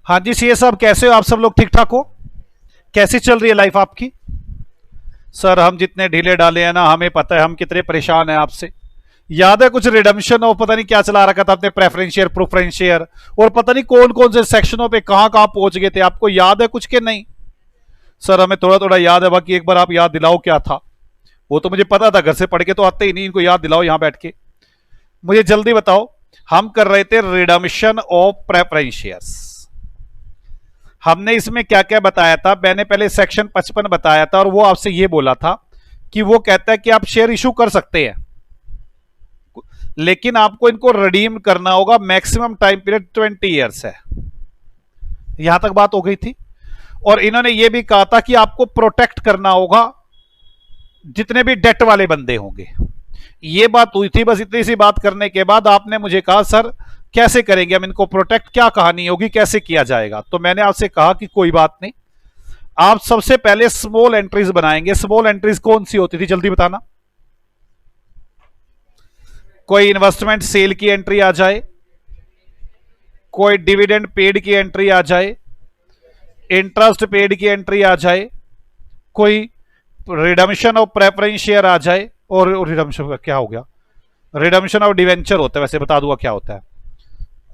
हाँ जी सीए साहब, कैसे हो आप सब लोग? ठीक ठाक हो? कैसी चल रही है लाइफ आपकी? सर हम जितने ढीले डाले हैं ना, हमें पता है हम कितने परेशान हैं आपसे। याद है कुछ रिडम्पशन और पता नहीं क्या चला रखा था आपने, प्रेफरेंस शेयर, प्रेफरेंस शेयर, और पता नहीं कौन कौन से सेक्शनों पे कहां कहां पहुंच गए थे। आपको याद है कुछ के नहीं? सर हमें थोड़ा थोड़ा याद है, बाकी एक बार आप याद दिलाओ क्या था। वो तो मुझे पता था, घर से पढ़ के तो आते ही नहीं, इनको याद दिलाओ यहां बैठ के। मुझे जल्दी बताओ। हम कर रहे थे रिडम्पशन ऑफ प्रेफरेंस शेयर्स। हमने इसमें क्या क्या बताया था? मैंने पहले सेक्शन 55 बताया था, और वो आपसे ये बोला था कि वो कहता है कि आप शेयर इशू कर सकते हैं, लेकिन आपको इनको रिडीम करना होगा। मैक्सिमम टाइम पीरियड 20 ईयर्स है। यहां तक बात हो गई थी। और इन्होंने ये भी कहा था कि आपको प्रोटेक्ट करना होगा जितने भी डेट वाले बंदे होंगे। ये बात हुई थी। बस इतनी सी बात करने के बाद आपने मुझे कहा सर कैसे करेंगे हम इनको प्रोटेक्ट, क्या कहानी होगी, कैसे किया जाएगा? तो मैंने आपसे कहा कि कोई बात नहीं, आप सबसे पहले स्मॉल एंट्रीज बनाएंगे। स्मॉल एंट्रीज कौन सी होती थी, जल्दी बताना। कोई इन्वेस्टमेंट सेल की एंट्री आ जाए, कोई डिविडेंड पेड की एंट्री आ जाए, इंटरेस्ट पेड की एंट्री आ जाए, कोई रिडम्पशन ऑफ प्रेफरेंस शेयर आ जाए, और रिडम्पशन का क्या हो गया? रिडम्पशन ऑफ डिवेंचर होता है, वैसे बता दूंगा क्या होता है।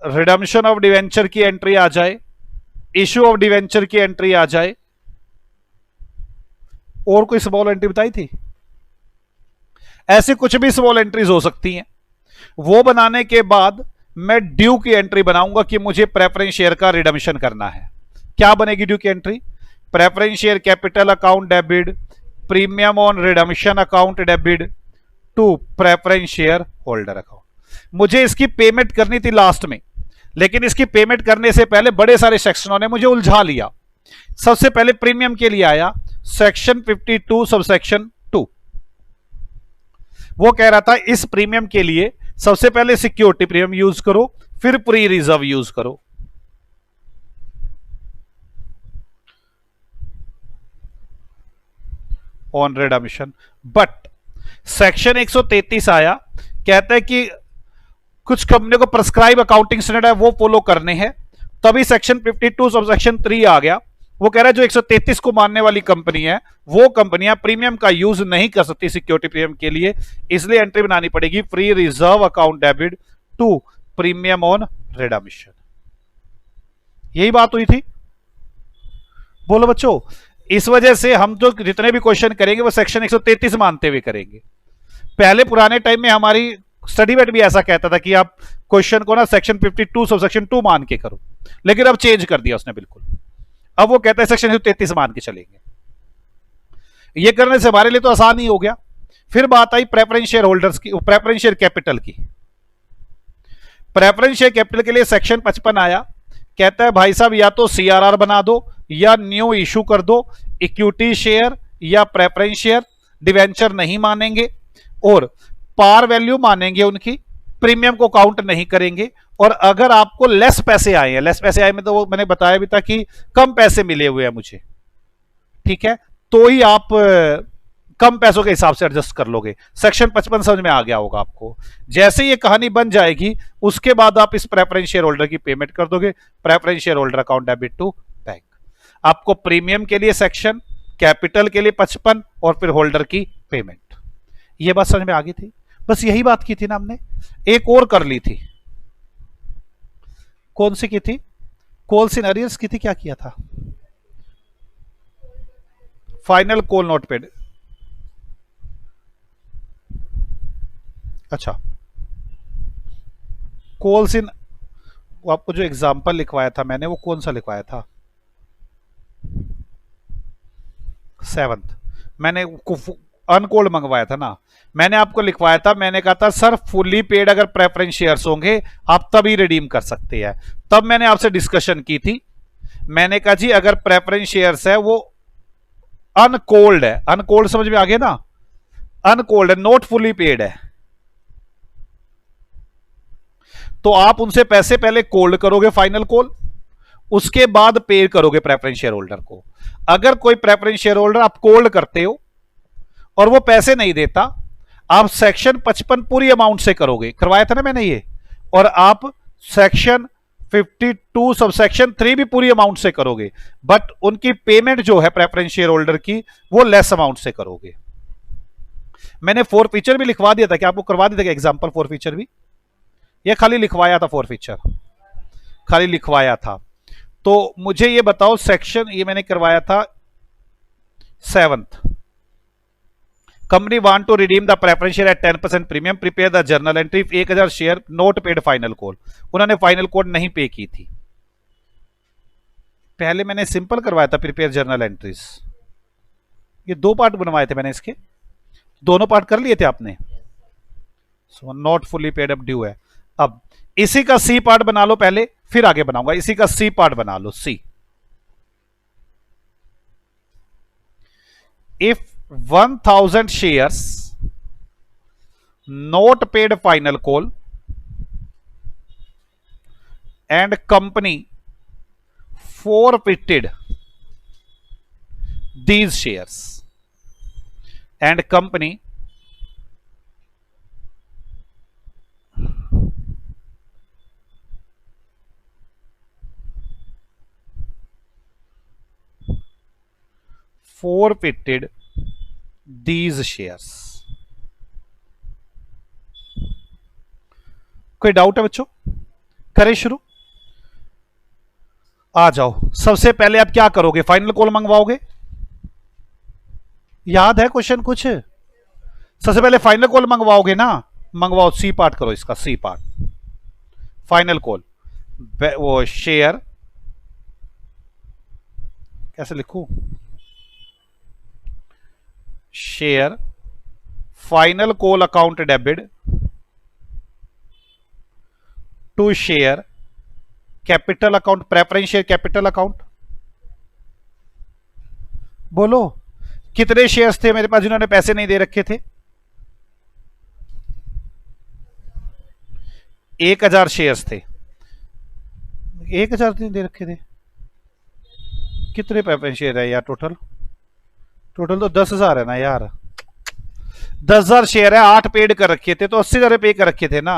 रिडम्पशन ऑफ डिवेंचर की एंट्री आ जाए, इश्यू ऑफ डिवेंचर की एंट्री आ जाए, और कोई स्मॉल एंट्री बताई थी? ऐसे कुछ भी स्मॉल एंट्रीज हो सकती हैं। वो बनाने के बाद मैं ड्यू की एंट्री बनाऊंगा कि मुझे प्रेफरेंस शेयर का रिडम्पशन करना है। क्या बनेगी ड्यू की entry? Preference share capital account debit, premium on redemption account debit to preference share holder account. मुझे इसकी पेमेंट करनी थी लास्ट में, लेकिन इसकी पेमेंट करने से पहले बड़े सारे सेक्शनों ने मुझे उलझा लिया। सबसे पहले प्रीमियम के लिए आया सेक्शन 52 सब सेक्शन 2। वो कह रहा था इस प्रीमियम के लिए सबसे पहले सिक्योरिटी प्रीमियम यूज करो, फिर प्री रिजर्व यूज करो। On redemption. बट सेक्शन 133 आया, कहता है कि कुछ कंपनी को प्रेस्क्राइब अकाउंटिंग स्टैंडर्ड है वो फॉलो करने हैं। तभी सेक्शन 52 सब सेक्शन 3 आ गया। वो कह रहा है जो 133 को मानने वाली कंपनी है वो कंपनियां प्रीमियम का यूज नहीं कर सकती सिक्योरिटी प्रीमियम के लिए, इसलिए एंट्री बनानी पड़ेगी free reserve account debit to premium on redemption. यही बात हुई थी। बोलो बच्चों, इस वजह से हम जो जितने भी क्वेश्चन करेंगे वो सेक्शन 133 मानते हुए करेंगे। पहले पुराने टाइम में हमारी स्टडी मेट भी ऐसा कहता था कि आप क्वेश्चन को ना सेक्शन 52 सब सेक्शन 2 मान के करो, लेकिन अब चेंज कर दिया उसने बिल्कुल। अब वो कहता है सेक्शन 133 मान के चलेंगे। ये करने से हमारे लिए तो आसान ही हो गया। फिर बात आई प्रेफरेंस शेयर होल्डर्स की, प्रेफरेंस शेयर कैपिटल की। प्रेफरेंस शेयर कैपिटल के लिए सेक्शन 55 आया, कहता है भाई साहब या तो सीआरआर बना दो या न्यू इशू कर दो, इक्विटी शेयर या प्रेफरेंस शेयर। डिवेंचर नहीं मानेंगे और पार वैल्यू मानेंगे उनकी, प्रीमियम को काउंट नहीं करेंगे। और अगर आपको लेस पैसे आए हैं, लेस पैसे आए में तो वो मैंने बताया भी था कि कम पैसे मिले हुए हैं मुझे, ठीक है, तो ही आप कम पैसों के हिसाब से एडजस्ट कर लोगे। सेक्शन 55 समझ में आ गया होगा आपको। जैसे ये कहानी बन जाएगी उसके बाद आप इस प्रेफरेंस शेयर होल्डर की पेमेंट कर दोगे, preference share holder account debit to bank. आपको प्रीमियम के लिए सेक्शन, कैपिटल के लिए 55 और फिर होल्डर की पेमेंट। ये बात समझ में आ गई थी? बस यही बात की थी ना हमने। एक और कर ली थी। कौन सी की थी? कॉल सिनेरियोस की थी। क्या किया था? Final call not paid. अच्छा, कॉल सिन, आपको जो एग्जांपल लिखवाया था मैंने वो कौन सा लिखवाया था? 7th मैंने अनकोल्ड मंगवाया था ना। मैंने आपको लिखवाया था, मैंने कहा था सर फुली पेड अगर प्रेफरेंस शेयर्स होंगे आप तभी रिडीम कर सकते हैं। तब मैंने आपसे डिस्कशन की थी। मैंने कहा जी अगर प्रेफरेंस शेयर्स है वो अनकोल्ड है, अनकोल्ड समझ में आ गया ना, अनकोल्ड है, नॉट फुली पेड है, तो आप उनसे पैसे पहले कोल्ड करोगे फाइनल कॉल, उसके बाद पे करोगे प्रेफरेंस शेयर होल्डर को। अगर कोई प्रेफरेंस शेयर होल्डर आप कोल्ड करते हो और वो पैसे नहीं देता, आप सेक्शन 55 पूरी अमाउंट से करोगे, करवाया था ना मैंने ये, और आप सेक्शन 52 सबसेक्शन 3 भी पूरी अमाउंट से करोगे, बट उनकी पेमेंट जो है प्रेफरेंस शेयर होल्डर की वो लेस अमाउंट से करोगे। मैंने फोर फीचर भी लिखवा दिया था, क्या आपको करवा दिया था एग्जांपल फोर फीचर भी, ये खाली लिखवाया था, फोर फीचर खाली लिखवाया था। तो मुझे ये बताओ सेक्शन, ये मैंने करवाया था 7th, company want to redeem the preference share at 10% premium, prepare the journal entry 1000 share not paid final call. उन्होंने फाइनल कॉल नहीं पे की थी। पहले मैंने सिंपल करवाया था प्रिपेयर जर्नल एंट्रीज, ये 2 पार्ट बनवाए थे मैंने, इसके दोनों पार्ट कर लिए थे आपने। So not fully paid up due है। अब इसी का सी पार्ट बना लो पहले, फिर आगे बनाऊंगा। इसी का सी पार्ट बना लो, C. If 1000 shares not paid final call and company forfeited these shares and company forfeited these shares। कोई डाउट है बच्चों? करें शुरू? आ जाओ। सबसे पहले आप क्या करोगे, फाइनल कॉल मंगवाओगे? याद है क्वेश्चन कुछ? सबसे पहले फाइनल कॉल मंगवाओगे ना, मंगवाओ। सी पार्ट करो इसका, सी पार्ट फाइनल कॉल। वो शेयर कैसे लिखूं, share final call account debit to share capital account, preference share capital account. बोलो कितने शेयर्स थे मेरे पास जिन्होंने पैसे नहीं दे रखे थे? 1000 शेयर्स थे। 1000 दे रखे थे। कितने प्रेफरेंस शेयर है यार टोटल? टोटल तो 10,000 है ना यार। 10,000 शेयर है, 8 पेड कर रखे थे, तो 80,000 पे कर रखे थे ना।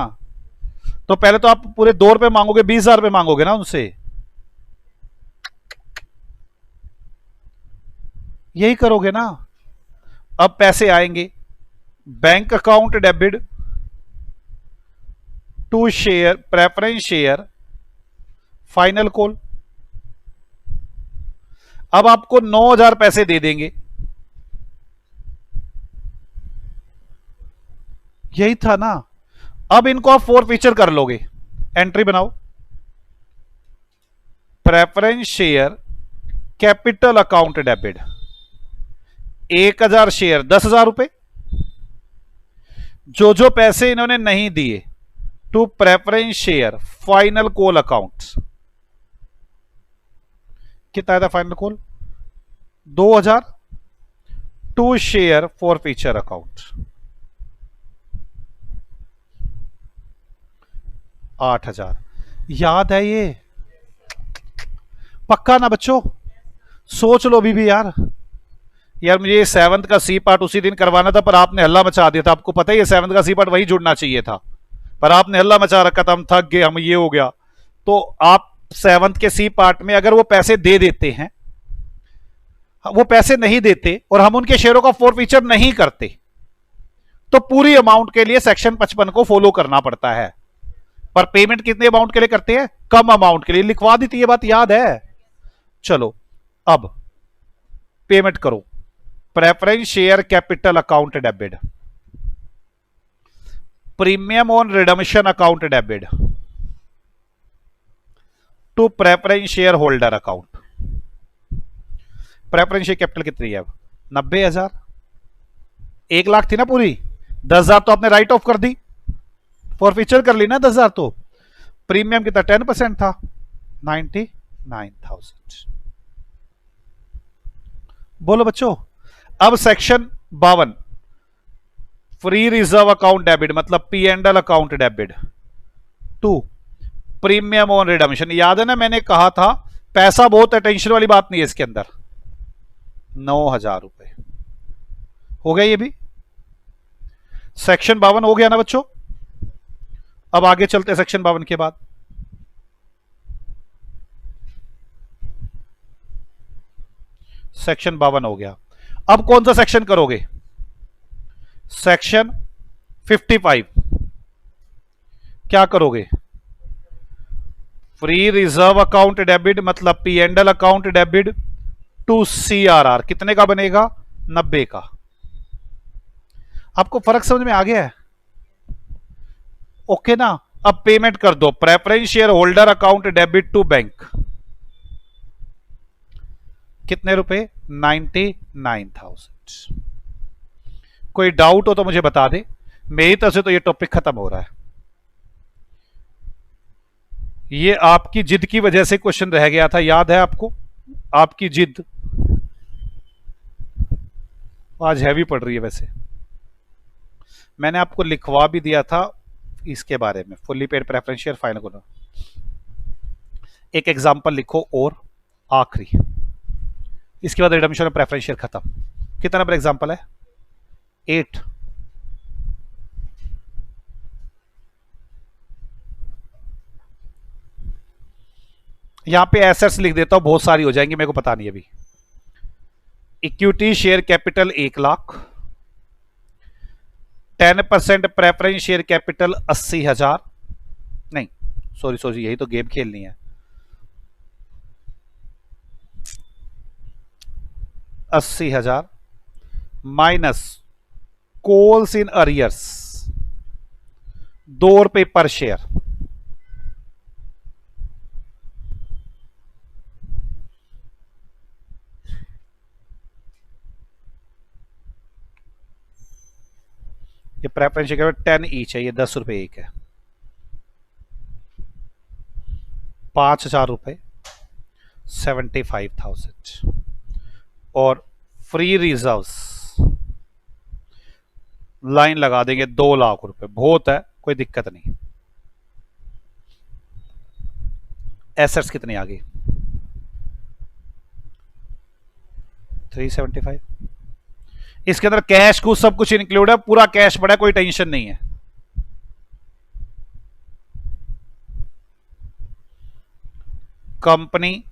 तो पहले तो आप पूरे 2 रुपए मांगोगे, 20,000 रुपए मांगोगे ना उनसे। यही करोगे ना। अब पैसे आएंगे, bank account debit to share preference share final call. अब आपको 9,000 पैसे दे देंगे। यही था ना। अब इनको आप फोर फीचर कर लोगे। एंट्री बनाओ, preference share capital account debit 1000 share 10,000 रुपए, जो जो पैसे इन्होंने नहीं दिए to preference share final call account. कितना आया था final call? 2,000 to share forfeiture account 8,000। याद है ये? पक्का ना बच्चों? सोच लो अभी भी यार। यार मुझे 7th का सी पार्ट उसी दिन करवाना था, पर आपने हल्ला मचा दिया था। आपको पता ही है 7th का सी पार्ट वही जुड़ना चाहिए था, पर आपने हल्ला मचा रखा था, हम थक गए, हम ये हो गया। तो आप 7th के सी पार्ट में अगर वो पैसे दे देते हैं, वो पैसे नहीं देते और हम उनके शेयरों का फोरफीचर नहीं करते, तो पूरी अमाउंट के लिए सेक्शन 55 को फॉलो करना पड़ता है। पर पेमेंट कितने अमाउंट के लिए करते हैं? कम अमाउंट के लिए। लिखवा दी थी ये बात, याद है? चलो अब पेमेंट करो। Preference share capital account debit, premium on redemption account debit to preference share holder account. Preference share capital कितनी है अब? 90,000। 1 लाख थी ना पूरी, 10,000 तो आपने राइट ऑफ कर दी, फॉरफीचर कर ली ना 10,000। तो प्रीमियम कितना? 10% था, 99,000। बोलो बच्चों। अब section 52 free reserve account debit, मतलब P and L account debit to premium on redemption. याद है ना, मैंने कहा था पैसा बहुत अटेंशन वाली बात नहीं है इसके अंदर। 9,000 रुपए हो गया। ये भी सेक्शन 52 हो गया ना बच्चों। अब आगे चलते हैं सेक्शन 52 के बाद। सेक्शन 52 हो गया। अब कौन सा सेक्शन करोगे? सेक्शन 55। क्या करोगे? फ्री रिजर्व अकाउंट डेबिट मतलब P and L account debit to CRR कितने का बनेगा? 90 का। आपको फर्क समझ में आ गया है? ओके ना। अब पेमेंट कर दो। Preference share holder account debit to bank कितने रुपए? 99,000। कोई डाउट हो तो मुझे बता दे। मेरी तरफ से तो ये टॉपिक खत्म हो रहा है। ये आपकी जिद की वजह से क्वेश्चन रह गया था, याद है आपको? आपकी जिद आज हैवी पड़ रही है। वैसे मैंने आपको लिखवा भी दिया था इसके बारे में, fully paid preference share final को। एक एग्जांपल लिखो और आखिरी, इसके बाद रिडम्पशन और प्रेफरेंस शेयर खत्म। कितना नंबर एग्जांपल है? 8। यहां पे एसेट्स लिख देता हूं, बहुत सारी हो जाएंगी, मेरे को पता नहीं अभी। Equity share capital 1 lakh, 10% preference share capital 80,000। नहीं सॉरी यही तो गेम खेलनी है। 80,000 माइनस कॉल्स इन अरियर्स 2 रुपए पर शेयर। ये प्रेफरेंस शेयर 10 ईच है, ये 10 रुपए एक है। 5,000 रुपए 75,000 और फ्री रिजर्व्स लाइन लगा देंगे 2 लाख रुपए। बहुत है, कोई दिक्कत नहीं। एसेट्स कितनी आ गई? 375। इसके अंदर कैश को सब कुछ इंक्लूड है, पूरा कैश पड़ा है, कोई टेंशन नहीं है। Company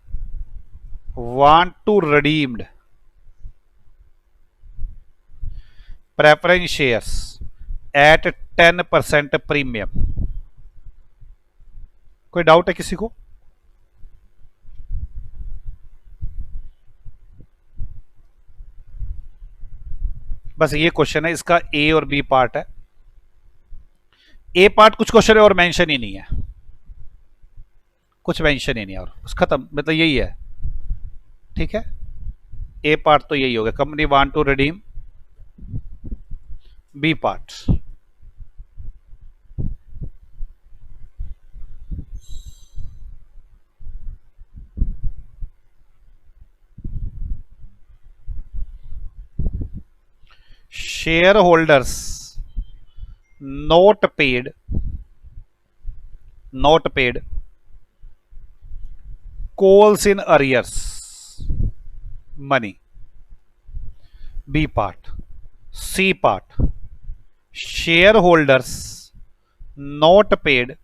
want to redeemed preference shares at 10% premium. कोई डाउट है किसी को? बस ये क्वेश्चन है, इसका ए और बी पार्ट है। ए पार्ट कुछ क्वेश्चन है और मेंशन ही नहीं है, कुछ मेंशन ही नहीं है और खत्म, मतलब यही है। ठीक है, ए पार्ट तो यही हो गया, company want to redeem. B part shareholders not paid calls in arrears money. B part. C part, shareholders not paid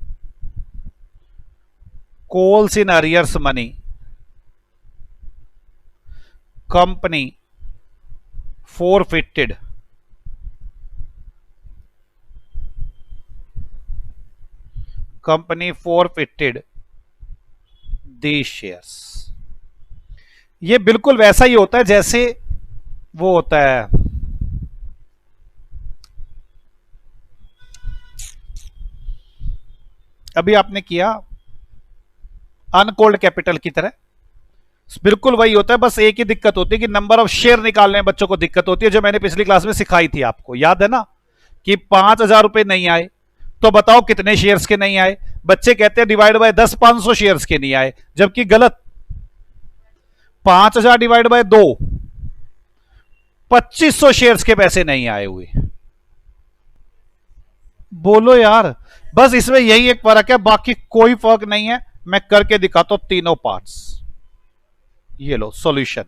calls in arrears money, company forfeited these shares। ये बिल्कुल वैसा ही होता है जैसे वो होता है, अभी आपने किया अनकोल्ड कैपिटल की तरह, बिल्कुल वही होता है। बस एक ही दिक्कत होती है कि नंबर ऑफ शेयर निकालने में बच्चों को दिक्कत होती है, जो मैंने पिछली क्लास में सिखाई थी आपको, याद है ना? कि 5,000 रुपए नहीं आए तो बताओ कितने शेयर्स के नहीं आए। बच्चे कहते हैं डिवाइड बाय 10 500 शेयर्स के नहीं आए, जबकि गलत। 5,000 डिवाइड बाय 2 2500 शेयर्स के पैसे नहीं आए हुए। बोलो यार, बस इसमें यही एक फर्क है, बाकी कोई फर्क नहीं है। मैं करके दिखाता हूं तीनों पार्ट्स। ये लो सॉल्यूशन,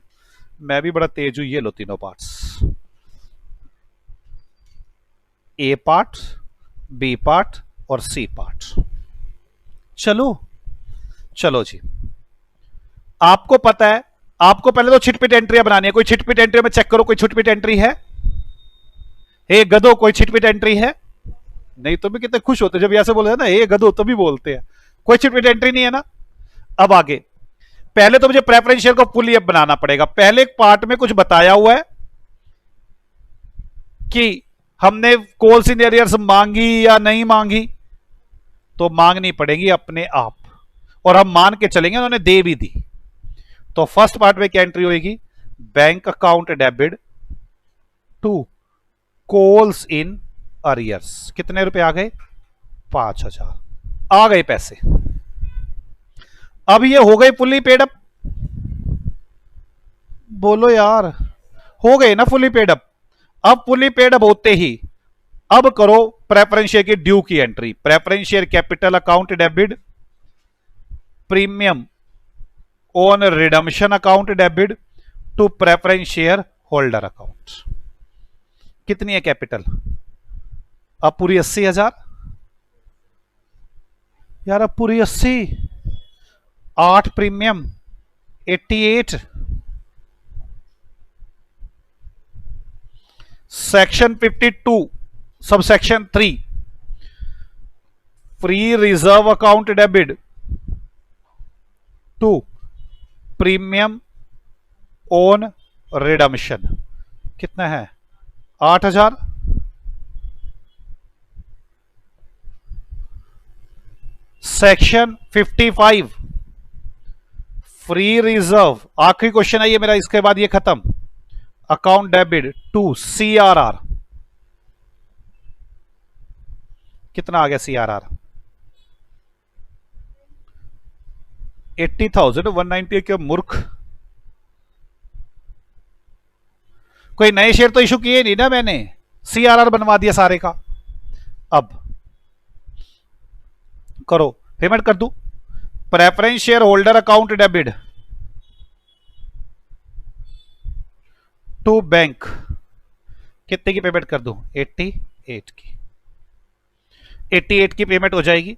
मैं भी बड़ा तेज हूं। ये लो तीनों पार्ट्स, ए पार्ट, बी पार्ट और सी पार्ट। चलो जी, आपको पता है आपको पहले तो छिटपिट एंट्रियां बनानी है। कोई छिटपिट एंट्री में चेक करो, कोई छिटपिट एंट्री है? हे गधो, कोई छिटपिट एंट्री है? नहीं तो भी कितने खुश होते जब ऐसे बोले ना हे गधो, तभी बोलते हैं। कोई छिटपिट एंट्री नहीं है ना। अब आगे, पहले तो मुझे प्रेफरेंस शेयर को फुली अप बनाना पड़ेगा। पहले एक पार्ट में कुछ बताया हुआ है कि हमने कॉल्स इन एरियर्स मांगी या नहीं मांगी, तो मांगनी पड़ेगी अपने आप, और हम मान के चलेंगे उन्होंने दे भी दी। तो फर्स्ट पार्ट में क्या एंट्री होगी? Bank account debit to calls in arrears. कितने रुपए आ गए? 5,000 आ गए पैसे। अब ये हो गए फुली पेड अप। बोलो यार, हो गए ना फुली पेड अप। अब फुली पेड अप होते ही अब करो प्रेफरेंस शेयर की ड्यू की entry. Preference share capital account debit, premium on redemption account debit to preference share holder account. कितनी है कैपिटल? अब पूरी 80,000 यार, अब पूरी 80, 8 premium 88। Section 52 sub section 3 free reserve account debit to premium on redemption. कितना है? 8,000। सेक्शन 55 फ्री रिजर्व, आखिरी क्वेश्चन है ये मेरा, इसके बाद ये खत्म। Account debit to CRR. कितना आ गया सीआरआर? 80,190। क्या मूर्ख, कोई नए शेयर तो इशू किए नहीं ना मैंने, सीआरआर बनवा दिया सारे का। अब करो, पेमेंट कर दू। Preference share holder account debit to bank. कितने की पेमेंट कर दूं? 88 की। 88 की पेमेंट हो जाएगी।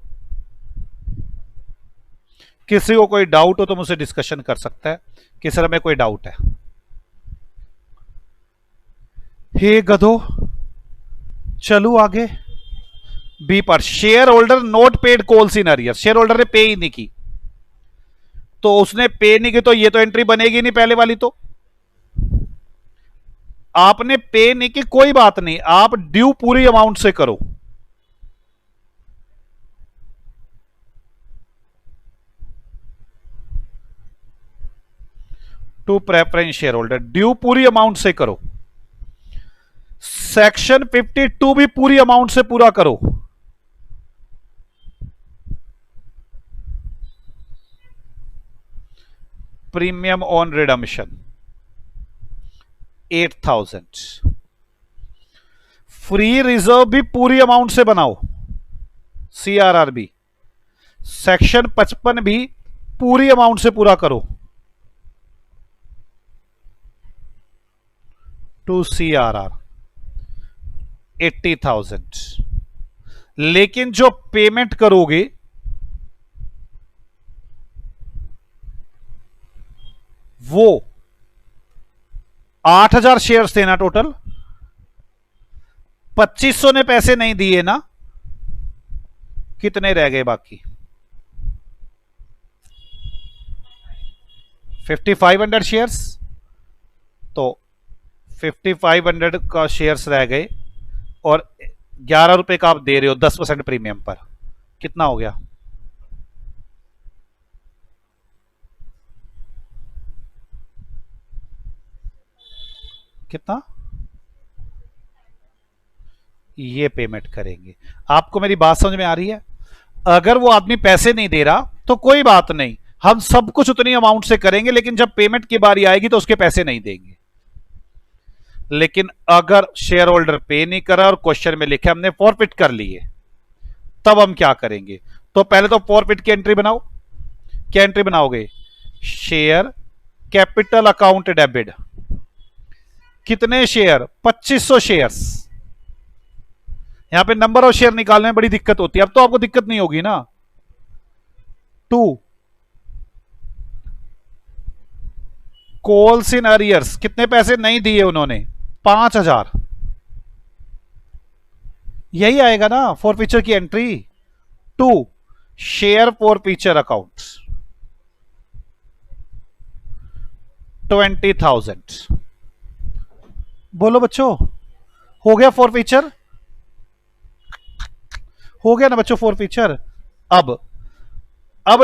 किसी को कोई डाउट हो तो मुझसे डिस्कशन कर सकता है, किसी में कोई डाउट है? हे गधो, चलू आगे। बी पर share holder note paid calls in arrear. Share holder ने पे ही नहीं की, तो उसने पे नहीं की तो ये तो एंट्री बनेगी नहीं पहले वाली। तो आपने पे नहीं की, कोई बात नहीं, आप ड्यू पूरी अमाउंट से करो। To preference share holder, due पूरी अमाउंट से करो। सेक्शन 52 भी पूरी अमाउंट से पूरा करो। Premium on redemption 8,000। Free reserve भी पूरी अमाउंट से बनाओ, सीआरआर भी। सेक्शन 55 भी पूरी अमाउंट से पूरा करो, टू सीआरआर 80,000। लेकिन जो पेमेंट करोगे वो 8,000 शेयर्स थे ना टोटल, 2,500 ने पैसे नहीं दिए ना, कितने रह गए बाकी? 5,500 शेयर्स। तो 5,500 का शेयर्स रह गए, और 11 रुपए का आप दे रहे हो 10% प्रीमियम पर। कितना हो गया? कितना? ये पेमेंट करेंगे। आपको मेरी बात समझ में आ रही है? अगर वो आदमी पैसे नहीं दे रहा तो कोई बात नहीं, हम सब कुछ उतनी अमाउंट से करेंगे, लेकिन जब पेमेंट की बारी आएगी तो उसके पैसे नहीं देंगे। लेकिन अगर शेयर होल्डर पे नहीं करा और क्वेश्चन में लिखा हमने फॉरफिट कर लिए, तब हम क्या करेंगे? तो पहले तो फॉरफिट की एंट्री बनाओ। क्या एंट्री बनाओगे? Share capital account debit. कितने शेयर? 2,500 शेयर्स। यहां पे नंबर ऑफ शेयर निकालने में बड़ी दिक्कत होती है, अब तो आपको दिक्कत नहीं होगी ना। टू कॉल्स इन अरियर्स, कितने पैसे नहीं दिए उन्होंने? 5,000। यही आएगा ना फॉर फीचर की entry. 2 share forfeiture account 20,000। बोलो बच्चों, हो गया फॉर फीचर? हो गया ना बच्चों फॉर फीचर। अब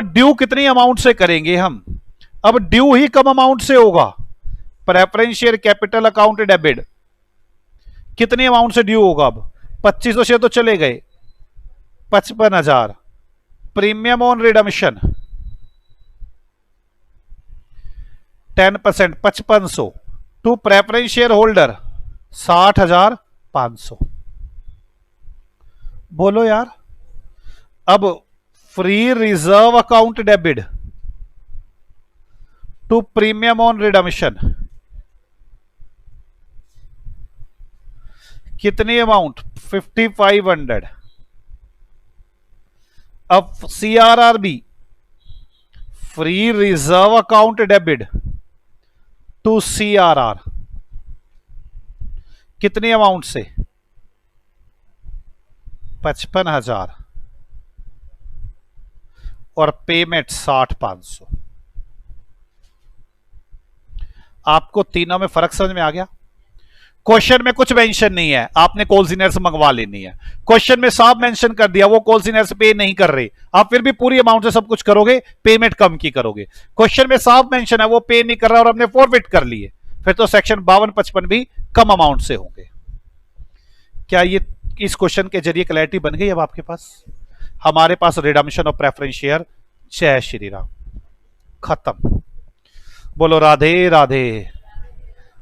ड्यू कितनी अमाउंट से करेंगे हम? अब ड्यू ही कम अमाउंट से होगा। Preference share capital account debit कितनी अमाउंट से ड्यू होगा? अब 2500 शेयर तो चले गए, 55,000। Premium on redemption 10% 5500 to preference share holder 60,500। बोलो यार। अब free reserve account debit to premium on redemption कितनी अमाउंट? 5500। अब CRRB free reserve account debit to CRR कितनी अमाउंट से? 55,000 और पेमेंट 60,500। आपको तीनों में फर्क समझ में आ गया? क्वेश्चन में कुछ मेंशन नहीं है, आपने कॉल्स इन एयर्स मंगवा लेनी है। क्वेश्चन में साफ मेंशन कर दिया वो कॉल्स इन एयर्स पे नहीं कर रहे, आप फिर भी पूरी अमाउंट से सब कुछ करोगे, पेमेंट कम की करोगे। क्वेश्चन में साफ मेंशन है वो पे नहीं कर रहा और हमने फॉरवर्ड कर लिए, फिर तो सेक्शन 52-55 भी कम अमाउंट से होंगे। क्या ये इस क्वेश्चन के जरिए क्लैरिटी बन गई अब आपके पास? हमारे पास रिडम्शन और प्रेफरेंस शेयर। जय श्री राम। खत्म। बोलो राधे राधे।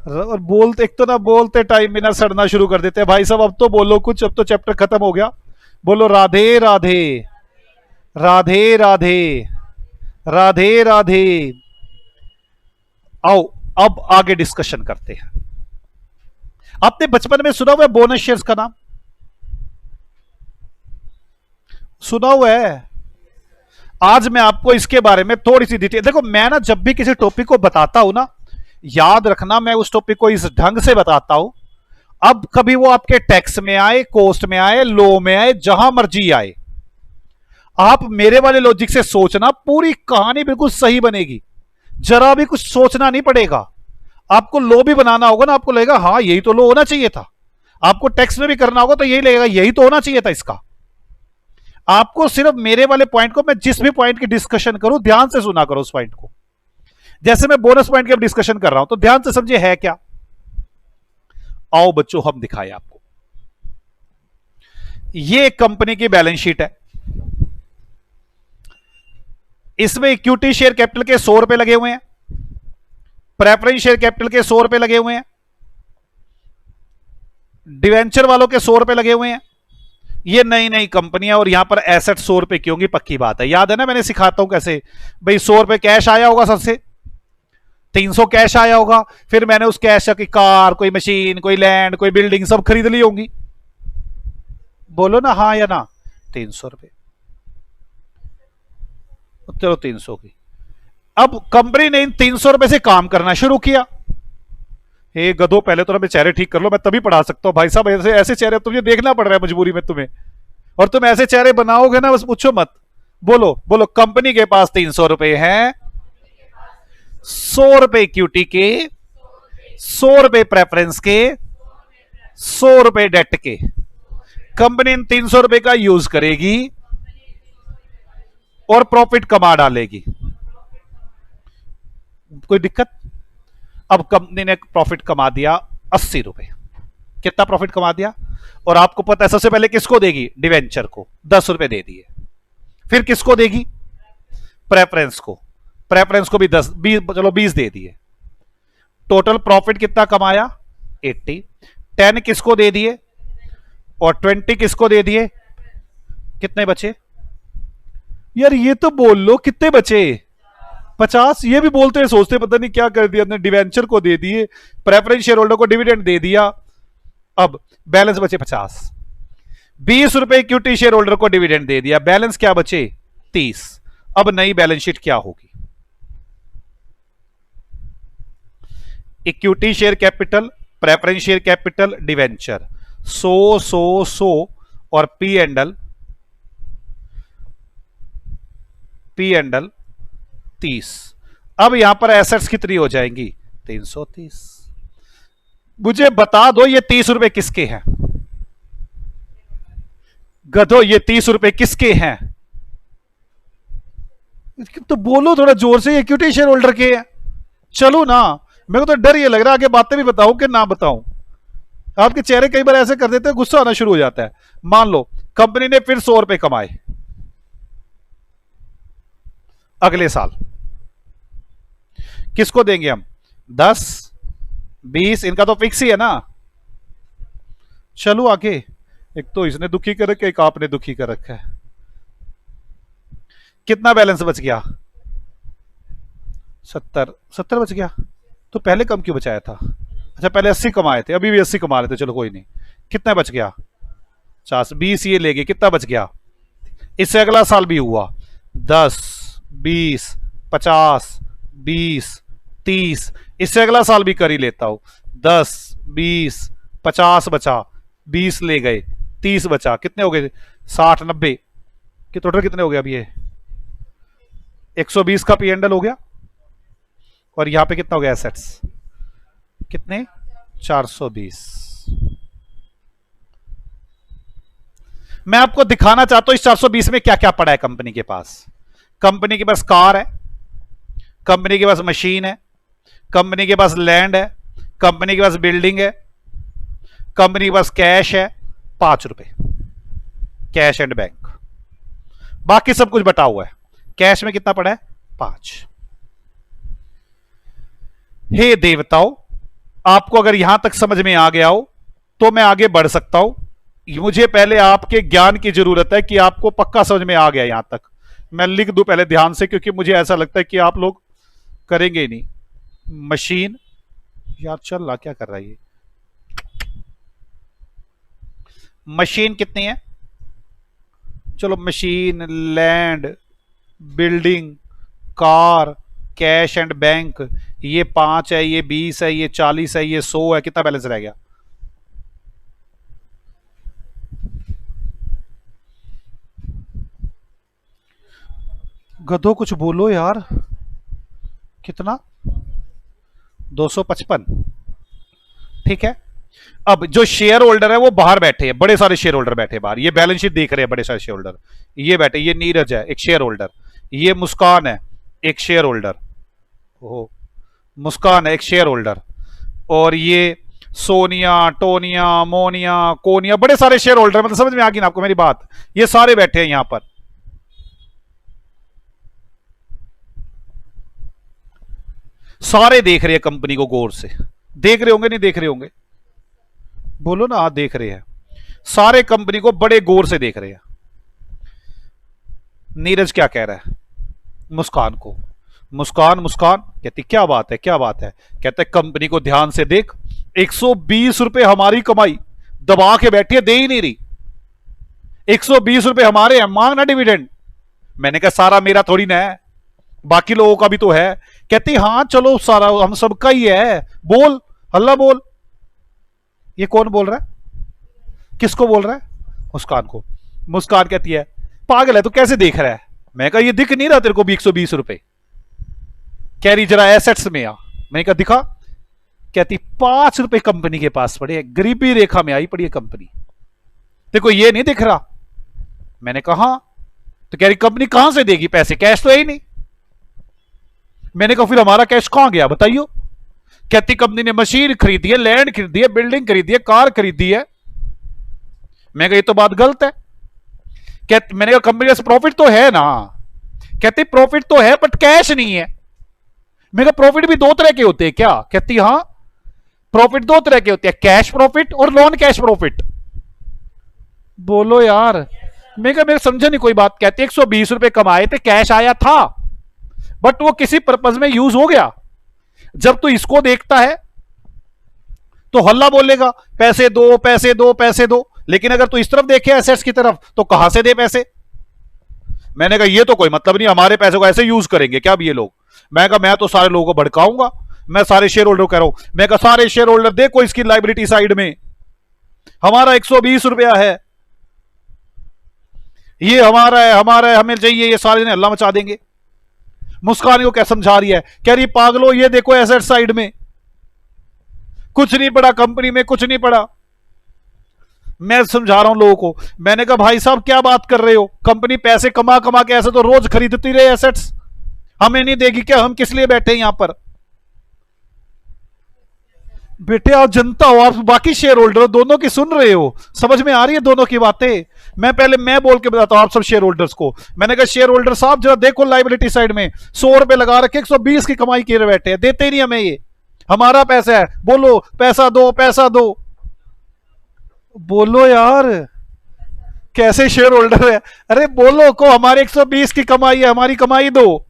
और बोलते एक तो ना बोलते टाइम में ना सड़ना शुरू कर देते हैं भाई साहब, अब तो बोलो कुछ, अब तो चैप्टर खत्म हो गया। बोलो राधे राधे राधे राधे राधे राधे। आओ अब आगे डिस्कशन करते हैं। आपने बचपन में सुना हुआ है बोनस शेयर्स का नाम? सुना हुआ है? आज मैं आपको इसके बारे में थोड़ी सी डिटेल, देखो मैं ना जब भी किसी टॉपिक को बताता हूं ना, याद रखना मैं उस टॉपिक को इस ढंग से बताता हूं, अब कभी वो आपके टैक्स में आए, कोस्ट में आए, लॉ में आए, जहां मर्जी आए, आप मेरे वाले लॉजिक से सोचना, पूरी कहानी बिल्कुल सही बनेगी, जरा भी कुछ सोचना नहीं पड़ेगा। आपको लॉ भी बनाना होगा ना, आपको लगेगा हाँ यही तो लॉ होना चाहिए था। आपको टैक्स में भी करना होगा तो यही लगेगा यही तो होना चाहिए था इसका। आपको सिर्फ मेरे वाले पॉइंट को, मैं जिस भी पॉइंट की डिस्कशन करूं ध्यान से सुना करो उस पॉइंट को। जैसे मैं बोनस पॉइंट की अब डिस्कशन कर रहा हूं तो ध्यान से समझिए है क्या। आओ बच्चों हम दिखाएं आपको। ये कंपनी की बैलेंस शीट है, इसमें इक्विटी शेयर कैपिटल के 100 रुपए लगे हुए हैं, प्रेफरेंस शेयर कैपिटल के 100 रुपए लगे हुए हैं, डिवेंचर वालों के 100 रुपए लगे हुए हैं। ये नई नई कंपनियां और यहां पर एसेट 100 रुपए की होंगी, पक्की बात है। याद है ना, मैंने सिखाता हूं कैसे भाई। 100 रुपए कैश आया होगा सबसे, 300 कैश आया होगा, फिर मैंने उस कैश की कार, कोई मशीन, कोई लैंड, कोई बिल्डिंग सब खरीद ली होंगी। बोलो ना हाँ या ना। 300 रुपए, चलो 300 की। अब कंपनी ने इन 300 रुपए से काम करना शुरू किया। हे गधो, पहले तो मैं चेहरे ठीक कर लो, मैं तभी पढ़ा सकता हूं भाई साहब। ऐसे ऐसे चेहरे तुझे देखना पड़ रहा है मजबूरी में तुम्हें, और तुम ऐसे चेहरे बनाओगे ना बस पूछो मत। बोलो बोलो, कंपनी के पास 300 रुपए हैं, 100 रुपए इक्विटी के, 100 रुपए प्रेफरेंस के, 100 रुपए डेट के। कंपनी इन 300 रुपए का यूज करेगी और प्रॉफिट कमा डालेगी। कोई दिक्कत? अब कंपनी ने प्रॉफिट कमा दिया 80 रुपए। कितना प्रॉफिट कमा दिया? और आपको पता है सबसे पहले किसको देगी? डिवेंचर को 10 रुपए दे दिए। फिर किसको देगी? प्रेफरेंस को। प्रेफरेंस को भी 10, 20, चलो 20 दे दिए। टोटल प्रॉफिट कितना कमाया? 80। 10 किसको दे दिए और 20 किसको दे दिए? कितने बचे यार? ये तो बोल लो कितने बचे? 50। ये भी बोलते हैं, सोचते पता नहीं क्या कर दिया। डिवेंचर को दे दिए, प्रेफरेंस शेयर होल्डर को डिविडेंड दे दिया। अब बैलेंस बचे 50। 20 रुपए इक्विटी शेयर होल्डर को डिविडेंड दे दिया, बैलेंस क्या बचे? 30। अब नई बैलेंस शीट क्या होगी? Equity share capital, preference share capital, debenture, 100 और पी एंडल 30। अब यहां पर एसेट्स कितनी हो जाएंगी? 330। मुझे बता दो ये 30 रुपए किसके हैं? गधो, ये 30 रुपए किसके हैं? तो बोलो थोड़ा जोर से, इक्विटी शेयर होल्डर के हैं। चलो ना, मेरे को तो डर ये लग रहा है आगे बातें भी बताऊं कि ना बताऊं। आपके चेहरे कई बार ऐसे कर देते हैं, गुस्सा आना शुरू हो जाता है। मान लो कंपनी ने फिर 100 रुपए कमाए अगले साल, किसको देंगे हम? 10, 20, इनका तो फिक्स ही है ना। चलो आगे, एक तो इसने दुखी कर रखा है, एक आपने दुखी कर रखा है। कितना बैलेंस बच गया? 70 बच गया। तो पहले कम क्यों बचाया था? अच्छा, पहले 80 कमाए थे, अभी भी 80 कमा रहे थे, चलो कोई नहीं। कितना बच गया? 50, 20 ये ले गए, कितना बच गया? इससे अगला साल भी हुआ 10, 20, 50, 20, 30। इससे अगला साल भी कर ही लेता हूं। 10, 20, 50 बचा, 20 ले गए, 30 बचा, कितने हो गए? 60, 90 के टोटल कितने हो गए? अब ये 120 का पी एंडल हो गया। और यहां पे कितना हो गया एसेट्स? कितने? 420। मैं आपको दिखाना चाहता हूं इस 420 में क्या क्या पड़ा है कंपनी के पास। कंपनी के पास कार है, कंपनी के पास मशीन है, कंपनी के पास लैंड है, कंपनी के पास बिल्डिंग है, कंपनी के पास कैश है 5 रुपए, कैश एंड बैंक। बाकी सब कुछ बटा हुआ है। कैश में कितना पड़ा है? 5। हे देवताओं, आपको अगर यहां तक समझ में आ गया हो तो मैं आगे बढ़ सकता हूं। मुझे पहले आपके ज्ञान की जरूरत है कि आपको पक्का समझ में आ गया यहां तक। मैं लिख दूं पहले ध्यान से, क्योंकि मुझे ऐसा लगता है कि आप लोग करेंगे ही नहीं। मशीन, यार चल रहा क्या कर रहा है ये? मशीन कितनी है? चलो, machine, land, building, car, cash and bank, ये 5 है, ये 20 है, ये 40 है, ये 100 है। कितना बैलेंस रह गया? गधो कुछ बोलो यार। कितना? 255। ठीक है। अब जो शेयर होल्डर है वो बाहर बैठे हैं, बड़े सारे शेयर होल्डर बैठे बाहर, ये बैलेंस शीट देख रहे हैं बड़े सारे शेयर होल्डर। ये बैठे, ये नीरज है एक शेयर होल्डर, ये मुस्कान है एक शेयर होल्डर, ओह मुस्कान है एक शेयर होल्डर, और ये सोनिया, टोनिया, मोनिया, कोनिया, बड़े सारे शेयर होल्डर। मतलब समझ में आ गई ना आपको मेरी बात? ये सारे बैठे हैं यहां पर। सारे देख रहे हैं कंपनी को गौर से। देख रहे होंगे, नहीं देख रहे होंगे? बोलो ना, आप देख रहे हैं। सारे कंपनी को बड़े गौर से देख रहे हैं। नीरज क्या कह रहा है मुस्कान को? मुस्कान कहती क्या बात है, क्या बात है? कहते कंपनी को ध्यान से देख, 120 रुपए हमारी कमाई दबा के बैठी है, दे ही नहीं रही। 120 रुपए हमारे हैं, मांगना डिविडेंड। मैंने कहा सारा मेरा थोड़ी ना है, बाकी लोगों का भी तो है। कहती हाँ चलो, सारा हम सबका ही है, बोल हल्ला बोल। ये कौन बोल रहा है? किसको बोल रहा है? मुस्कान को। मुस्कान कहती है पागल है, तू कैसे देख रहा है? मैं कहा ये दिख नहीं रहा तेरे को भी 120 रुपए? कह रही जरा एसेट्स में आ। मैंने कहा दिखा। कहती 5 रुपए कंपनी के पास पड़े हैं, गरीबी रेखा में आई पड़ी है कंपनी, देखो ये नहीं दिख रहा। मैंने कहा तो कह रही कंपनी कहां से देगी पैसे, कैश तो है ही नहीं। मैंने कहा फिर हमारा कैश कहां गया बताइयो? कहती कंपनी ने मशीन खरीदी है, लैंड खरीदी है, बिल्डिंग खरीदी है, कार खरीदी है। मैं कहा ये तो बात गलत है। कहती, मैंने कहा कंपनी का प्रॉफिट तो है ना? कहती प्रॉफिट तो है बट कैश नहीं है। मैं कहा प्रॉफिट भी 2 तरह के होते हैं क्या? कहती हां, प्रॉफिट 2 तरह के होते हैं, कैश प्रॉफिट और नॉन कैश प्रॉफिट। बोलो यार, मैं कहा मेरे समझा नहीं कोई बात। कहती 120 रुपए कमाए थे, कैश आया था बट वो किसी पर्पज में यूज हो गया। जब तू इसको देखता है तो हल्ला बोलेगा पैसे दो पैसे दो पैसे दो, लेकिन अगर तू इस तरफ देखे एसेट्स की तरफ तो कहां से दे पैसे? मैंने कहा ये तो कोई मतलब नहीं, हमारे पैसे को ऐसे यूज करेंगे क्या अब ये लोग? मैं कहा मैं तो सारे लोगों को भड़काऊंगा, मैं सारे शेयर होल्डर कह रहा हूं, मैं कहा सारे शेयर होल्डर देखो इसकी लाइबिलिटी साइड में हमारा 120 रुपया है, ये हमारा है, हमारा है, हमें चाहिए, ये सारे ने हल्ला मचा देंगे। मुस्कान को क्या समझा रही है, कह रही पागलो ये देखो एसेट साइड में कुछ नहीं पड़ा, कंपनी में कुछ नहीं पड़ा। मैं समझा रहा हूं लोगों को, मैंने कहा भाई साहब क्या बात कर रहे हो, कंपनी पैसे कमा कमा के ऐसे तो रोज खरीदती रहे एसेट्स, हमें नहीं देगी क्या, हम किस लिए बैठे यहां पर। बेटे आप जनता हो, आप बाकी शेयर होल्डर हो, दोनों की सुन रहे हो, समझ में आ रही है दोनों की बातें। मैं बोल के बताता हूं आप सब शेयर होल्डर्स को, मैंने कहा शेयर होल्डर साहब जरा देखो लाइबिलिटी साइड में 100 रुपए लगा रखे, 120 की कमाई किए बैठे हैं, देते ही नहीं हमें, ये हमारा पैसा है, बोलो पैसा दो पैसा दो, बोलो यार कैसे शेयर होल्डर है, अरे बोलो को हमारे 120 की कमाई है, हमारी कमाई दो।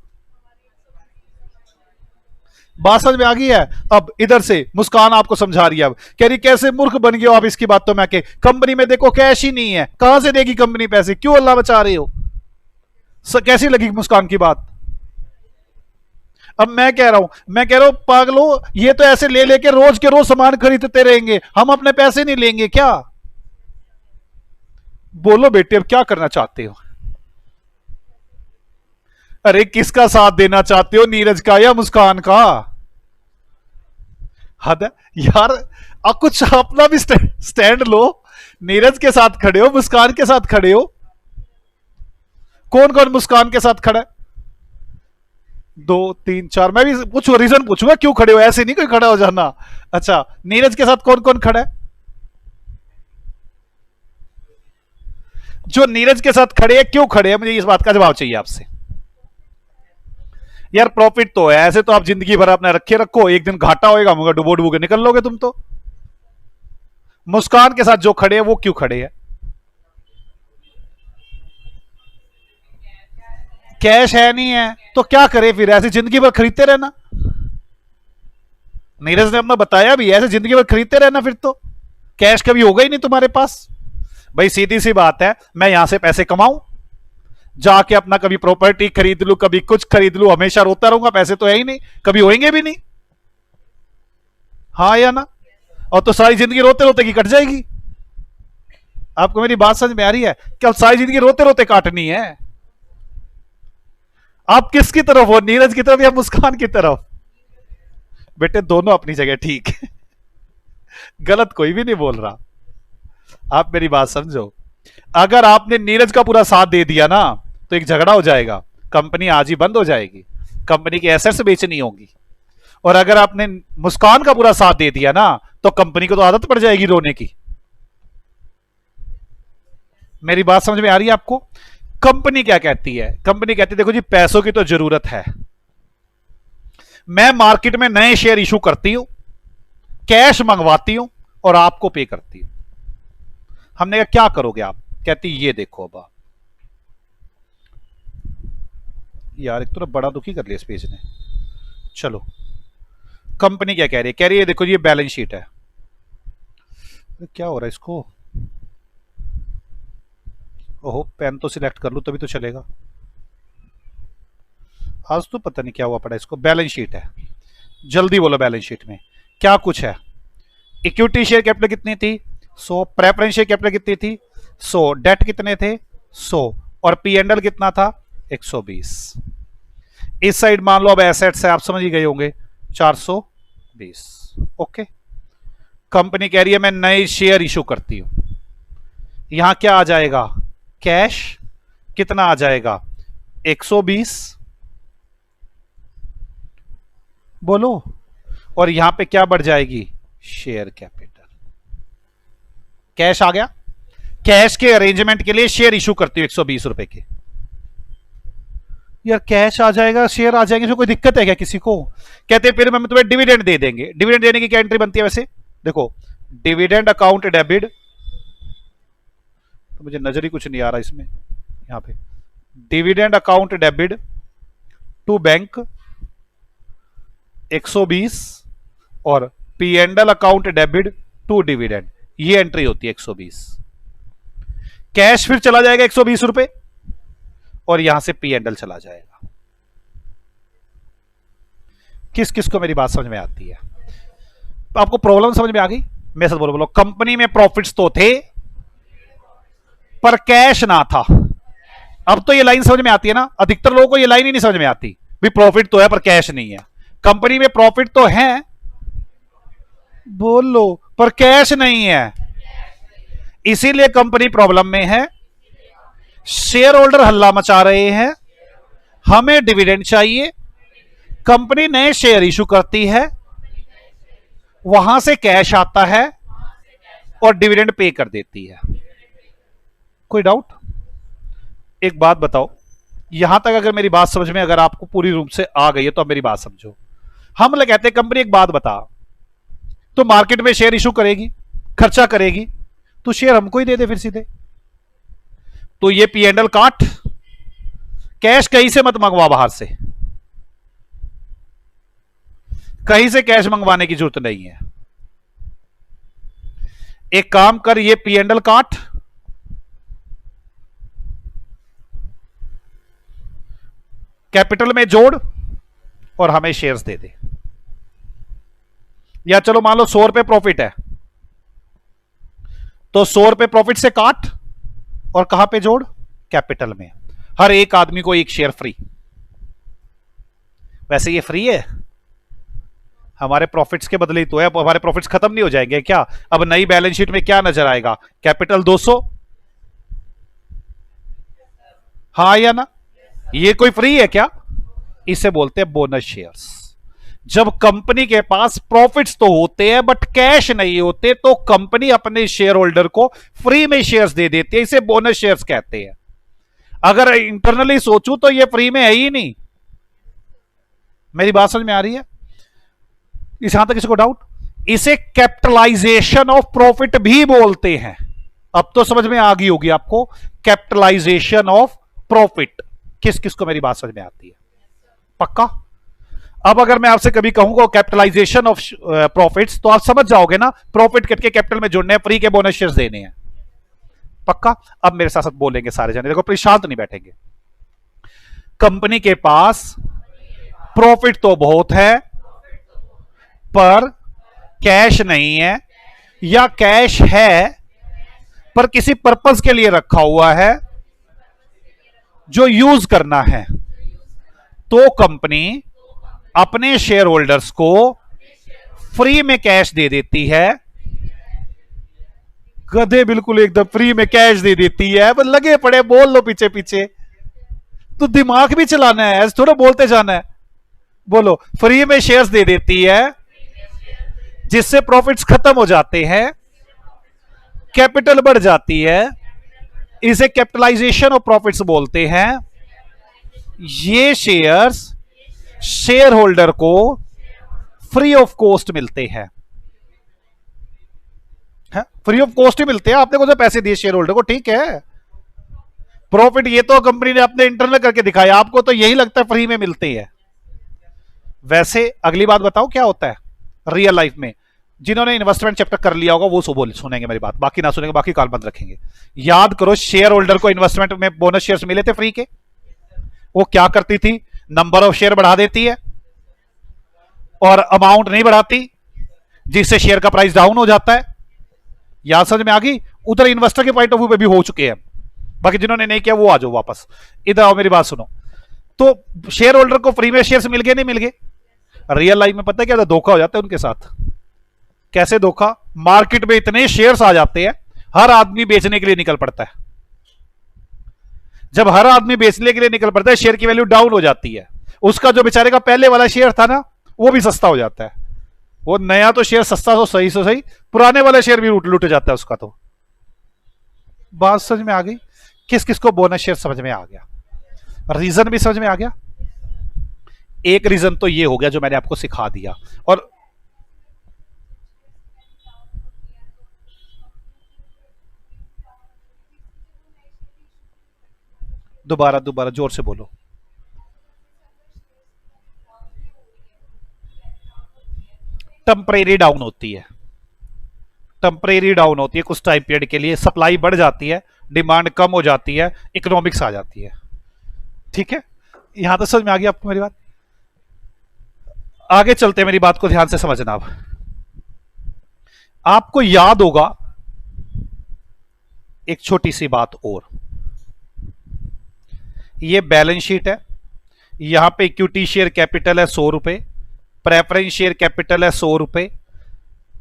बात समझ में आ गई है। अब इधर से मुस्कान आपको समझा रही है, अब कह रही कैसे मूर्ख बन गए हो आप इसकी बातों में आके, कंपनी में देखो कैश ही नहीं है, कहां से देगी कंपनी पैसे, क्यों अल्लाह बचा रहे हो। कैसी लगी मुस्कान की बात। अब मैं कह रहा हूं पागलो ये तो ऐसे ले लेके रोज के रोज सामान खरीदते रहेंगे, हम अपने पैसे नहीं लेंगे क्या। बोलो बेटे अब क्या करना चाहते हो। अरे किसका साथ देना चाहते हो, नीरज का या मुस्कान का। हद है यार, अब कुछ अपना भी स्टैंड लो, नीरज के साथ खड़े हो, मुस्कान के साथ खड़े हो। कौन कौन मुस्कान के साथ खड़ा है, 2 3 4, मैं भी कुछ रीजन पूछूंगा क्यों खड़े हो, ऐसे नहीं कोई खड़ा हो जाना। अच्छा नीरज के साथ कौन कौन खड़ा है, जो नीरज के साथ खड़े हैं क्यों खड़े हैं, मुझे इस बात का जवाब चाहिए आपसे। यार प्रॉफिट तो है, ऐसे तो आप जिंदगी भर अपने रखे रखो, एक दिन घाटा होएगा मगर डुबो डुबो के निकल लोगे तुम तो। मुस्कान के साथ जो खड़े हैं वो क्यों खड़े हैं, कैश है नहीं है तो क्या करे फिर, ऐसे जिंदगी भर खरीदते रहना। नीरज ने अपना बताया भी, ऐसे जिंदगी भर खरीदते रहना फिर तो कैश कभी होगा ही नहीं तुम्हारे पास। भाई सीधी सी बात है, मैं यहां से पैसे कमाऊं, जाके अपना कभी प्रॉपर्टी खरीद लूं, कभी कुछ खरीद लूं, हमेशा रोता रहूंगा, पैसे तो है ही नहीं, कभी होएंगे भी नहीं, हाँ या ना। और तो सारी जिंदगी रोते रोते की कट जाएगी। आपको मेरी बात समझ में आ रही है कि अब सारी जिंदगी रोते रोते काटनी है। आप किसकी तरफ हो, नीरज की तरफ या मुस्कान की तरफ। बेटे दोनों अपनी जगह ठीक है, गलत कोई भी नहीं बोल रहा। आप मेरी बात समझो, अगर आपने नीरज का पूरा साथ दे दिया ना तो एक झगड़ा हो जाएगा, कंपनी आज ही बंद हो जाएगी, कंपनी की एसेट्स बेचनी होगी। और अगर आपने मुस्कान का पूरा साथ दे दिया ना तो कंपनी को तो आदत पड़ जाएगी रोने की। मेरी बात समझ में आ रही है आपको। कंपनी क्या कहती है, कंपनी कहती है देखो जी पैसों की तो जरूरत है, मैं मार्केट में नए शेयर इशू करती हूं, कैश मंगवाती हूं और आपको पे करती हूं। हमने कहा क्या करोगे आप, कहती ये देखो अब यार, एक तो बड़ा दुखी कर लिया इस पेज ने। चलो कंपनी क्या कह रही है, कह रही है देखो ये बैलेंस शीट है, क्या हो रहा है इसको, ओहो पेन तो सिलेक्ट कर लूं तभी तो चलेगा, आज तो पता नहीं क्या हुआ पड़ा इसको। बैलेंस शीट है, जल्दी बोलो बैलेंस शीट में क्या कुछ है। इक्विटी शेयर कैपिटल कितनी थी 100, प्रेफरेंस शेयर कैपिटल कितनी थी 100, डेट कितने थे 100 और पी एंड एल कितना था 120। इस साइड मान लो अब एसेट्स है, आप समझ ही गए होंगे 420। ओके, कंपनी कह रही है मैं नए शेयर इशू करती हूं, यहां क्या आ जाएगा कैश, कितना आ जाएगा 120, बोलो, और यहां पे क्या बढ़ जाएगी शेयर कैपिटल। कैश आ गया, कैश के अरेंजमेंट के लिए शेयर इशू करती हूं 120 रुपए के। यार कैश आ जाएगा शेयर आ जाएंगे, इसमें कोई दिक्कत है क्या किसी को। कहते फिर हम तुम्हें डिविडेंड दे देंगे। डिविडेंड देने की क्या एंट्री बनती है वैसे, देखो डिविडेंड अकाउंट डेबिट, तो मुझे नजर ही कुछ नहीं आ रहा इसमें, यहां पे dividend account debit to bank 120 और P and L account debit to dividend, ये एंट्री होती है 120। कैश फिर चला जाएगा 120 रुपए और यहां से पी एंड एल चला जाएगा। किस किस को मेरी बात समझ में आती है? तो आपको प्रॉब्लम समझ में आ गई? मेरे साथ बोलो बोलो, कंपनी में प्रॉफिट्स तो थे पर कैश ना था। अब तो ये लाइन समझ में आती है ना? अधिकतर लोगों को ये लाइन ही नहीं समझ में आती भी प्रॉफिट तो है पर कैश नहीं है। कंपनी में प्रॉफिट तो है, बोल लो, पर कैश नहीं है, इसीलिए कंपनी प्रॉब्लम में है। शेयर होल्डर हल्ला मचा रहे हैं, हमें डिविडेंड चाहिए। कंपनी नए शेयर इशू करती है, वहां से कैश आता है और डिविडेंड पे कर देती है। कोई डाउट? एक बात बताओ, यहां तक अगर मेरी बात समझ में अगर आपको पूरी रूप से आ गई है तो अब मेरी बात समझो। हम लोग कहते हैं कंपनी एक बात बता, तो मार्केट में शेयर इशू करेगी, खर्चा करेगी, तो शेयर हमको ही दे दे फिर सीधे। तो ये P&L काट, कैश कहीं से मत मंगवा, बाहर से कहीं से कैश मंगवाने की जरूरत नहीं है। एक काम कर, ये P&L काट, कैपिटल में जोड़ और हमें शेयर्स दे दे। या चलो मान लो 100 रुपए प्रॉफिट है, तो 100 रुपए प्रॉफिट से काट और कहां पे जोड़? कैपिटल में। हर एक आदमी को एक शेयर फ्री। वैसे ये फ्री है, हमारे प्रॉफिट्स के बदले ही तो है। अब हमारे प्रॉफिट्स खत्म नहीं हो जाएंगे क्या? अब नई बैलेंस शीट में क्या नजर आएगा? कैपिटल 200, हाँ या ना? ये कोई फ्री है क्या? इसे बोलते हैं बोनस शेयर्स। जब कंपनी के पास प्रॉफिट्स तो होते हैं बट कैश नहीं होते, तो कंपनी अपने शेयर होल्डर को फ्री में शेयर्स दे देती है, इसे बोनस शेयर्स कहते हैं। अगर इंटरनली सोचूं तो ये फ्री में है ही नहीं। मेरी बात समझ में आ रही है? इस यहां तक किसी को डाउट? इसे कैपिटलाइजेशन ऑफ प्रॉफिट भी बोलते हैं। अब तो समझ में आ गई होगी आपको, कैपिटलाइजेशन ऑफ प्रॉफिट। किस किस को मेरी बात समझ में आती है? पक्का? अब अगर मैं आपसे कभी कहूंगा कैपिटलाइजेशन ऑफ प्रॉफिट्स, तो आप समझ जाओगे ना, प्रॉफिट कट के कैपिटल में जुड़ने हैं, फ्री के बोनस शेयर्स देने हैं। पक्का? अब मेरे साथ साथ बोलेंगे सारे जने, देखो प्लीज शांत नहीं बैठेंगे। कंपनी के पास प्रॉफिट तो बहुत है पर कैश नहीं है, या कैश है पर किसी पर्पस के लिए रखा हुआ है जो यूज करना है, तो कंपनी अपने शेयर होल्डर्स को फ्री में कैश दे देती है। गधे बिल्कुल एकदम फ्री में कैश दे देती है, पर लगे पड़े बोल लो पीछे पीछे, तो दिमाग भी चलाना है, ऐसे थोड़ा बोलते जाना है। बोलो, फ्री में शेयर्स दे देती है जिससे प्रॉफिट्स खत्म हो जाते हैं, कैपिटल बढ़ जाती है, इसे कैपिटलाइजेशन ऑफ प्रॉफिट्स बोलते हैं। ये शेयर्स शेयर होल्डर को फ्री ऑफ कॉस्ट मिलते हैं। फ्री ऑफ कॉस्ट ही मिलते हैं, आपने कौन से पैसे दिए शेयर होल्डर को? ठीक है, प्रॉफिट ये तो कंपनी ने अपने इंटरनल करके दिखाया, आपको तो यही लगता है फ्री में मिलते हैं। वैसे अगली बात बताओ क्या होता है रियल लाइफ में। जिन्होंने इन्वेस्टमेंट चैप्टर कर लिया होगा वो सुनेंगे मेरी बात, बाकी ना सुनेंगे, बाकी काल बंद रखेंगे। याद करो, शेयर होल्डर को इन्वेस्टमेंट में बोनस शेयर्स मिले थे फ्री के। वो क्या करती थी? नंबर ऑफ शेयर बढ़ा देती है और अमाउंट नहीं बढ़ाती, जिससे शेयर का प्राइस डाउन हो जाता है। याद समझ में आ गई? उधर इन्वेस्टर के पॉइंट ऑफ व्यू पे भी हो चुके हैं, बाकी जिन्होंने नहीं किया वो आ जाओ वापस। इधर आओ, मेरी बात सुनो। तो शेयर होल्डर को फ्री में शेयर्स मिल गए, नहीं मिल गए? रियल लाइफ में पता है क्या धोखा हो जाता है उनके साथ? कैसे धोखा? मार्केट में इतने शेयर्स आ जाते हैं, हर आदमी बेचने के लिए निकल पड़ता है। जब हर आदमी बेचने के लिए निकल पड़ता है, शेयर की वैल्यू डाउन हो जाती है। उसका जो बेचारे का पहले वाला शेयर था ना, वो भी सस्ता हो जाता है। वो नया तो शेयर सस्ता तो सही से सही, पुराने वाला शेयर भी लूट जाता है उसका। तो बात समझ में आ गई? किस किस को बोनस शेयर समझ में आ गया? रीजन भी समझ में आ गया? एक रीजन तो ये हो गया जो मैंने आपको सिखा दिया। और दोबारा जोर से बोलो। टेम्परेरी डाउन होती है, टेम्परेरी डाउन होती है कुछ टाइम पीरियड के लिए, सप्लाई बढ़ जाती है, डिमांड कम हो जाती है, इकोनॉमिक्स आ जाती है। ठीक है, यहां तक समझ में आ गई आपको मेरी बात? आगे चलते, मेरी बात को ध्यान से समझना। अब आपको याद होगा एक छोटी सी बात और, ये बैलेंस शीट है, यहां पे इक्विटी शेयर कैपिटल है 100 रुपए, प्रेफरेंस शेयर कैपिटल है 100 रुपए,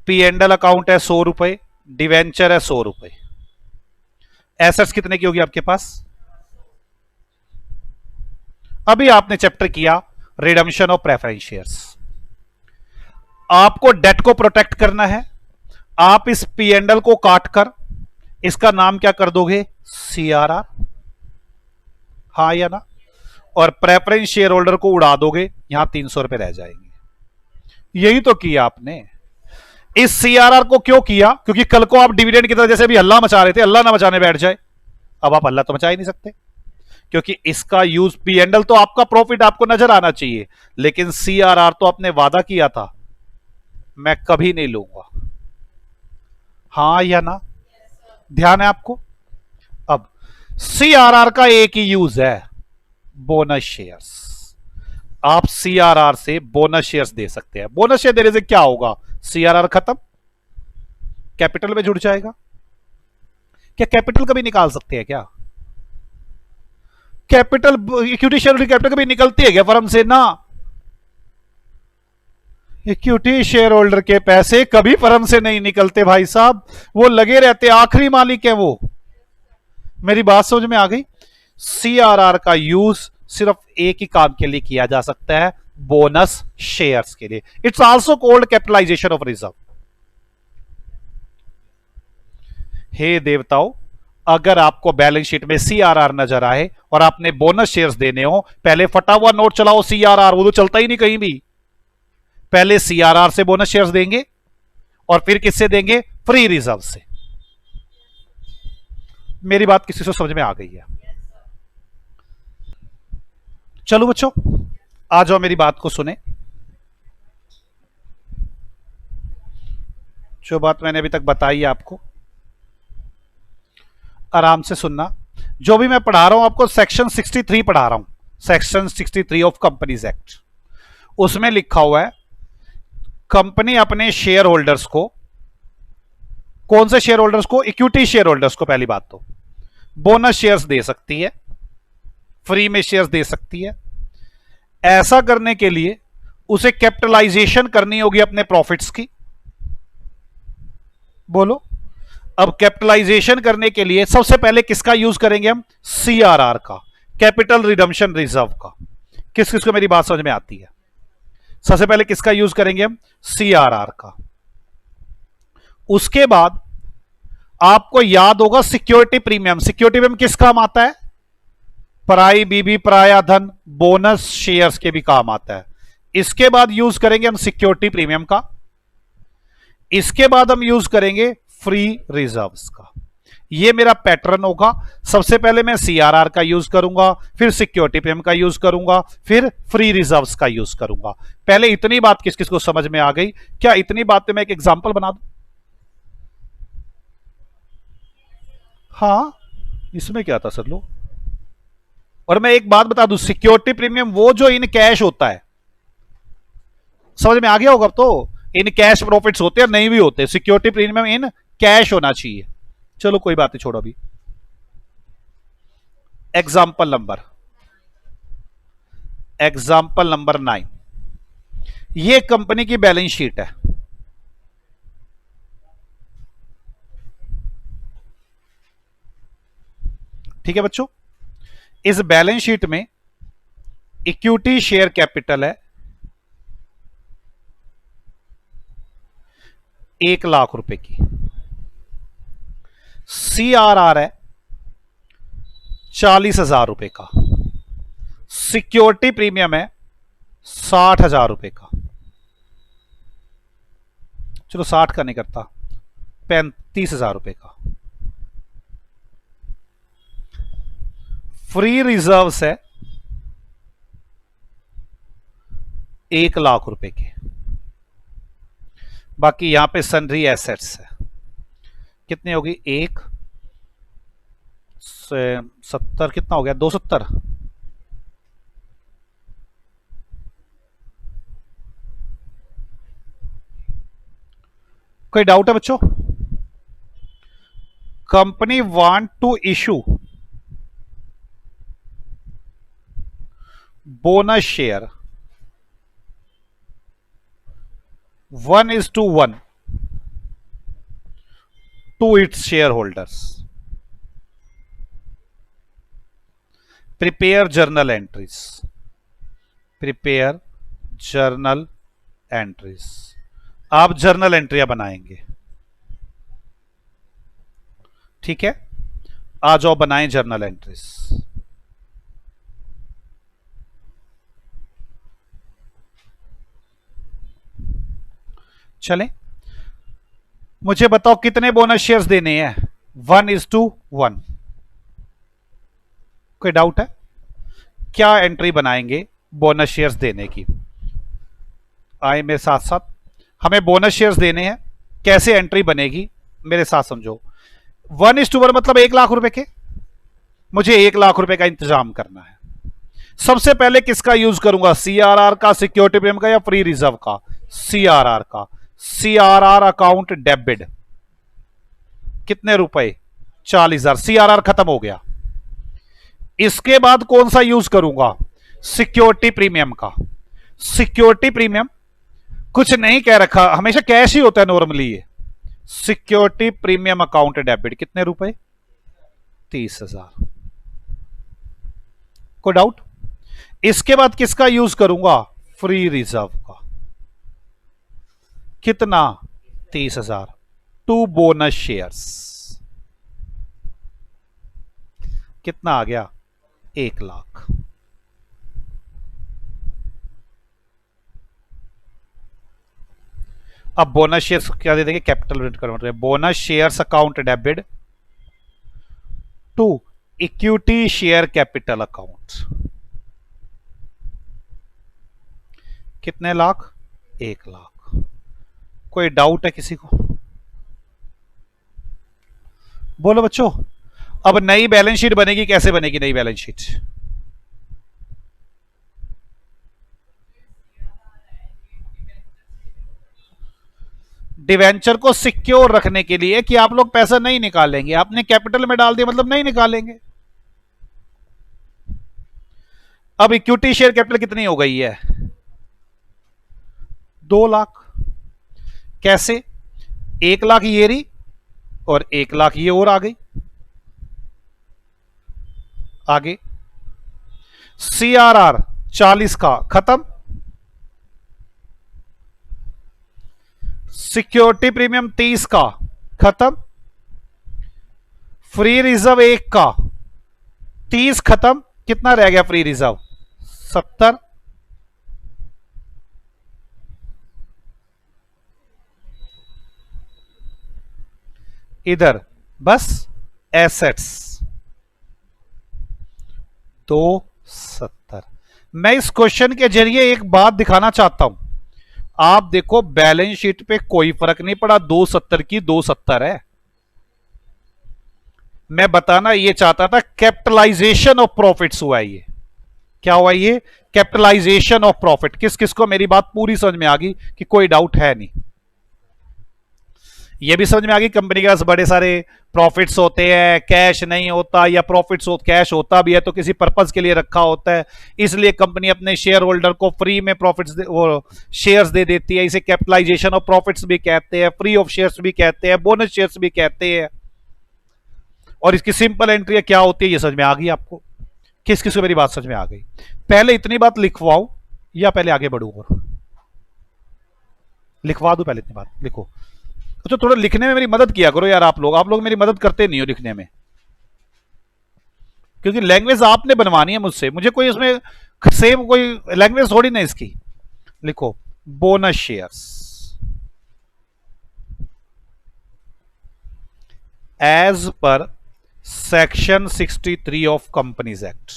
पी एंड एल अकाउंट है 100 रुपए, डिवेंचर है 100 रुपए। एसेट्स कितने की होगी आपके पास? अभी आपने चैप्टर किया रिडम्पशन ऑफ प्रेफरेंस शेयर्स। आपको डेट को प्रोटेक्ट करना है, आप इस पी एंड एल को काटकर इसका नाम क्या कर दोगे? सीआरआर, हाँ या ना? और प्रेफरेंस शेयर होल्डर को उड़ा दोगे, यहां 300 रुपए रह जाएंगे। यही तो किया आपने। इस सीआरआर को क्यों किया? क्योंकि कल को आप डिविडेंड की तरह जैसे भी हल्ला मचा रहे थे, हल्ला ना मचाने बैठ जाए। अब आप हल्ला तो मचा ही नहीं सकते, क्योंकि इसका यूज पी एंड एल तो आपका प्रॉफिट आपको नजर आना चाहिए, लेकिन सीआरआर तो आपने वादा किया था मैं कभी नहीं लूंगा, हाँ या ना? ध्यान है आपको? अब सीआरआर का एक ही यूज है, बोनस शेयर्स। आप सीआरआर से बोनस शेयर्स दे सकते हैं। बोनस शेयर देने से क्या होगा? सीआरआर खत्म, कैपिटल में जुड़ जाएगा। क्या कैपिटल कभी निकाल सकते हैं क्या? कैपिटल, इक्विटी शेयर कैपिटल कभी निकलती है क्या फर्म से? ना, इक्विटी शेयर होल्डर के पैसे कभी फर्म से नहीं निकलते भाई साहब, वो लगे रहते, आखिरी मालिक है वो। मेरी बात समझ में आ गई? सीआरआर का यूज सिर्फ एक ही काम के लिए किया जा सकता है, बोनस शेयर्स के लिए। It's also called capitalisation of reserve. हे देवताओं, अगर आपको बैलेंस शीट में सीआरआर नजर आए और आपने बोनस शेयर्स देने हो, पहले फटा हुआ नोट चलाओ सीआरआर, वो तो चलता ही नहीं कहीं भी। पहले सीआरआर से बोनस शेयर्स देंगे और फिर किससे देंगे? फ्री रिजर्व से। मेरी बात किसी को समझ में आ गई है? चलो बच्चों, आ जाओ मेरी बात को सुने। जो बात मैंने अभी तक बताई है आपको, आराम से सुनना। जो भी मैं पढ़ा रहा हूं आपको, सेक्शन 63 पढ़ा रहा हूं, सेक्शन 63 ऑफ कंपनीज एक्ट। उसमें लिखा हुआ है कंपनी अपने शेयर होल्डर्स को, कौन से शेयर होल्डर्स को? इक्विटी शेयर होल्डर्स को पहली बात तो बोनस शेयर्स दे सकती है, फ्री में शेयर्स दे सकती है। ऐसा करने के लिए उसे कैपिटलाइजेशन करनी होगी अपने प्रॉफिट्स की। बोलो, अब कैपिटलाइजेशन करने के लिए सबसे पहले किसका यूज करेंगे हम? सीआरआर का, कैपिटल रिडम्पशन रिजर्व का। किस किस को मेरी बात समझ में आती है? सबसे पहले किसका यूज करेंगे हम? सीआरआर का। उसके बाद आपको याद होगा सिक्योरिटी प्रीमियम। सिक्योरिटी प्रीमियम किस काम आता है? पराई बीबी पराया धन, बोनस शेयर्स के भी काम आता है। इसके बाद यूज करेंगे हम सिक्योरिटी प्रीमियम का। इसके बाद हम यूज करेंगे फ्री रिजर्व्स का। ये मेरा पैटर्न होगा। सबसे पहले मैं सीआरआर का यूज करूंगा, फिर सिक्योरिटी प्रीमियम का यूज करूंगा, फिर फ्री रिजर्व्स का यूज करूंगा। पहले इतनी बात किस किस को समझ में आ गई? क्या इतनी बात पे मैं एक एग्जांपल बना दूं? हाँ, इसमें क्या था सर लो? और मैं एक बात बता दूं, सिक्योरिटी प्रीमियम वो जो इन कैश होता है, समझ में आ गया होगा? तो इन कैश प्रॉफिट्स होते हैं, नहीं भी होते। सिक्योरिटी प्रीमियम इन कैश होना चाहिए। चलो कोई बात नहीं, छोड़ो अभी। एग्जाम्पल नंबर 9, ये कंपनी की बैलेंस शीट है। ठीक है बच्चों, इस बैलेंस शीट में इक्विटी शेयर कैपिटल है 1,00,000 रुपए की, सीआरआर है 40,000 रुपए का, सिक्योरिटी प्रीमियम है 60,000 रुपए का। चलो 60 का नहीं करता, 35,000 रुपए का। फ्री रिजर्व्स है 1,00,000 रुपए के। बाकी यहां पे सन्ड्री एसेट्स है, कितनी होगी? 1 से 70, कितना हो गया? 270। कोई डाउट है बच्चों? Company want to issue bonus share 1:1 to its shareholders. Prepare journal entries. Prepare journal entries. आप जर्नल एंट्रियां बनाएंगे, ठीक है? आ जाओ बनाएं जर्नल एंट्रीज। चलें, मुझे बताओ कितने बोनस शेयर्स देने हैं? 1:1। कोई डाउट है? क्या एंट्री बनाएंगे बोनस शेयर्स देने की? आए मेरे साथ साथ, हमें बोनस शेयर्स देने हैं, कैसे एंट्री बनेगी मेरे साथ समझो। 1:1 मतलब 1 लाख रुपए के, मुझे 1 लाख रुपए का इंतजाम करना है। सबसे पहले किसका यूज करूंगा? सीआरआर का, सिक्योरिटी प्रीमियम का, या फ्री रिजर्व का? सीआरआर का। सीआरआर अकाउंट डेबिट कितने रुपए? 40,000। सीआरआर खत्म हो गया। इसके बाद कौन सा यूज करूंगा? सिक्योरिटी प्रीमियम का। सिक्योरिटी प्रीमियम कुछ नहीं कह रखा, हमेशा कैश ही होता है नॉर्मली ये। सिक्योरिटी प्रीमियम अकाउंट डेबिट कितने रुपए? 30,000। कोई डाउट? इसके बाद किसका यूज करूंगा? फ्री रिजर्व का। कितना? 30,000 टू बोनस शेयर्स। कितना आ गया? 1 लाख। अब बोनस शेयर्स क्या दे देंगे? Capital convert. Bonus shares account debit to equity share capital account. कितने लाख? 1 लाख। कोई डाउट है किसी को? बोलो बच्चों। अब नई बैलेंस शीट बनेगी, कैसे बनेगी नई बैलेंस शीट? डिवेंचर को सिक्योर रखने के लिए कि आप लोग पैसा नहीं निकालेंगे, आपने कैपिटल में डाल दिया मतलब नहीं निकालेंगे। अब इक्विटी शेयर कैपिटल कितनी हो गई है? 2 लाख। कैसे? 1 लाख ये रही और 1 लाख ये और आ गई। आगे सीआरआर 40 का खत्म। सिक्योरिटी प्रीमियम 30 का खत्म। फ्री रिजर्व 1 का 30 खत्म। कितना रह गया फ्री रिजर्व? 70। इधर बस एसेट्स 270। मैं इस क्वेश्चन के जरिए एक बात दिखाना चाहता हूं। आप देखो बैलेंस शीट पे कोई फर्क नहीं पड़ा, 270 की 270 है। मैं बताना ये चाहता था कैपिटलाइजेशन ऑफ प्रॉफिट्स हुआ है ये। क्या हुआ ये? Capitalization of profit. किस किस को मेरी बात पूरी समझ में आ गई कि कोई डाउट है नहीं? ये भी समझ में आ गई कंपनी के पास बड़े सारे प्रॉफिट्स होते हैं, कैश नहीं होता, या प्रॉफिट्स हो कैश होता भी है तो किसी पर्पज के लिए रखा होता है, इसलिए कंपनी अपने शेयर होल्डर को फ्री में प्रॉफिट्स वो शेयर्स दे देती है। इसे कैपिटलाइजेशन ऑफ प्रॉफिट्स भी कहते हैं, फ्री ऑफ शेयर्स भी कहते हैं, बोनस शेयर्स भी कहते हैं। और इसकी सिंपल एंट्री क्या होती है ये समझ में आ गई आपको? किस किस को मेरी बात समझ में आ गई? पहले इतनी बात लिखवाओ या पहले आगे बढ़ू? और लिखवा दो, पहले इतनी बात लिखो। तो थोड़ा लिखने में मेरी मदद किया करो यार, आप लोग मेरी मदद करते नहीं हो लिखने में, क्योंकि लैंग्वेज आपने बनवानी है मुझसे, मुझे कोई इसमें सेम कोई लैंग्वेज थोड़ी ना इसकी। लिखो bonus shares as per section 63 of companies act.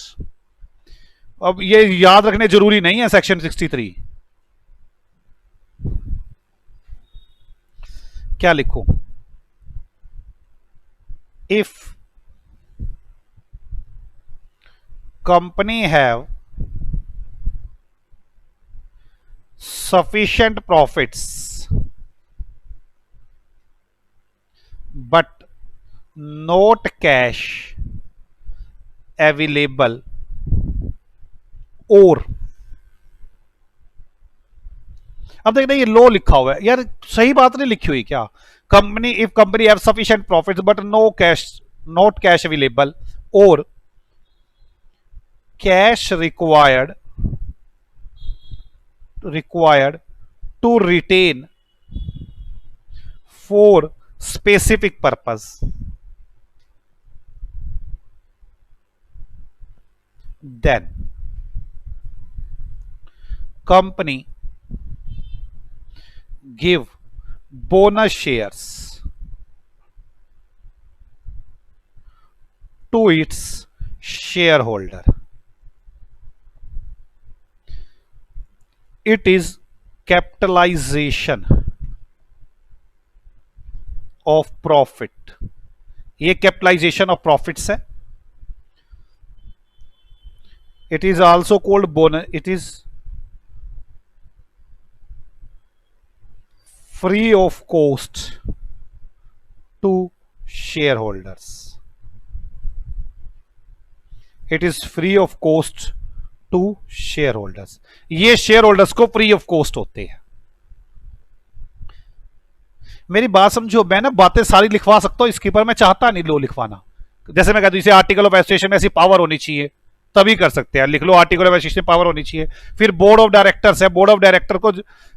अब ये याद रखने जरूरी नहीं है सेक्शन 63। क्या लिखूं? If company have sufficient profits note cash available और, अब देखना ये लो लिखा हुआ है यार, सही बात नहीं लिखी हुई क्या? Company, if company have sufficient profit but no cash, not cash available, और cash required to retain for specific purpose, then company give bonus shares to its shareholder. It is capitalization of profit. ये capitalization of profits है. It is also called bonus. It is free of cost to shareholders. It is free of cost to shareholders. ये share holders को free of cost होते हैं. मेरी बात समझो, मैं ना बातें सारी लिखवा सकता हूं इसके पर, मैं चाहता नहीं लो लिखवाना. जैसे मैं कहता हूं इसे आर्टिकल ऑफ एसोसिएशन में ऐसी पावर होनी चाहिए, तभी कर सकते हैं. लिख लो आर्टिकल ऑफ एसोसिएशन पावर होनी चाहिए. फिर बोर्ड ऑफ डायरेक्टर्स है, बोर्ड ऑफ डायरेक्टर को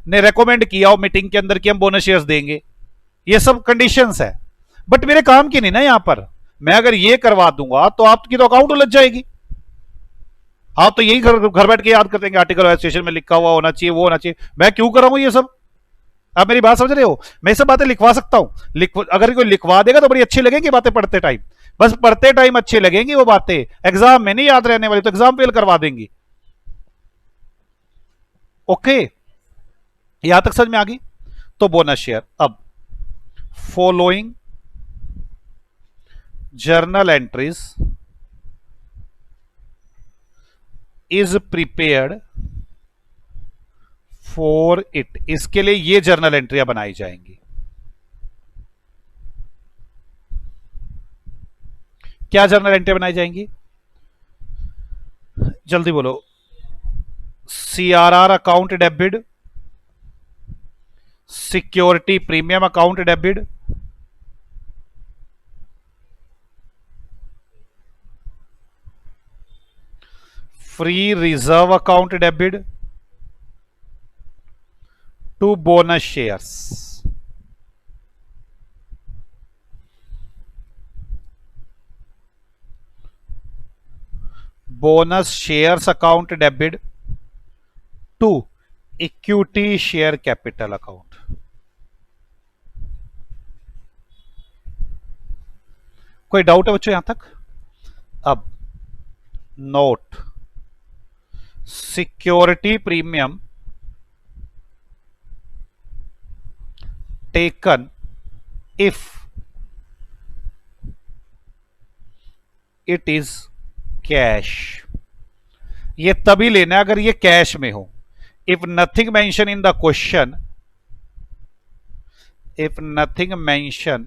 ने रेकमेंड किया हो मीटिंग के अंदर कि हम बोनस शेयर्स देंगे. ये सब कंडीशंस है, बट मेरे काम की नहीं ना यहां पर. मैं अगर ये करवा दूंगा तो आपकी तो अकाउंट उलझ जाएगी. आप तो यही घर बैठ के याद कर देंगे आर्टिकल ऑफ एसोसिएशन में लिखा हुआ होना चाहिए, वो होना चाहिए. मैं क्यों कर रहा हूं ये सब? आप मेरी बात समझ रहे हो? मैं ये सब बातें लिखवा सकता हूं. अगर कोई लिखवा देगा तो बड़ी अच्छी लगेंगी बातें पढ़ते टाइम. बस पढ़ते टाइम अच्छी लगेंगी वो बातें, एग्जाम में नहीं याद रहने वाली, तो एग्जाम फेल करवा देंगी. ओके, यहां तक समझ में आ गई? तो बोनस शेयर. अब following journal entries is prepared for it. इसके लिए ये जर्नल एंट्रियां बनाई जाएंगी. क्या जर्नल एंट्री बनाई जाएंगी? जल्दी बोलो. CRR account debit, security premium account debit, free reserve account debit to bonus shares. Bonus shares account debit to equity share capital account. कोई डाउट है बच्चों यहां तक? अब note, security premium taken if it is cash. ये तभी लेना है अगर ये कैश में हो. If nothing mention in the question, if nothing mention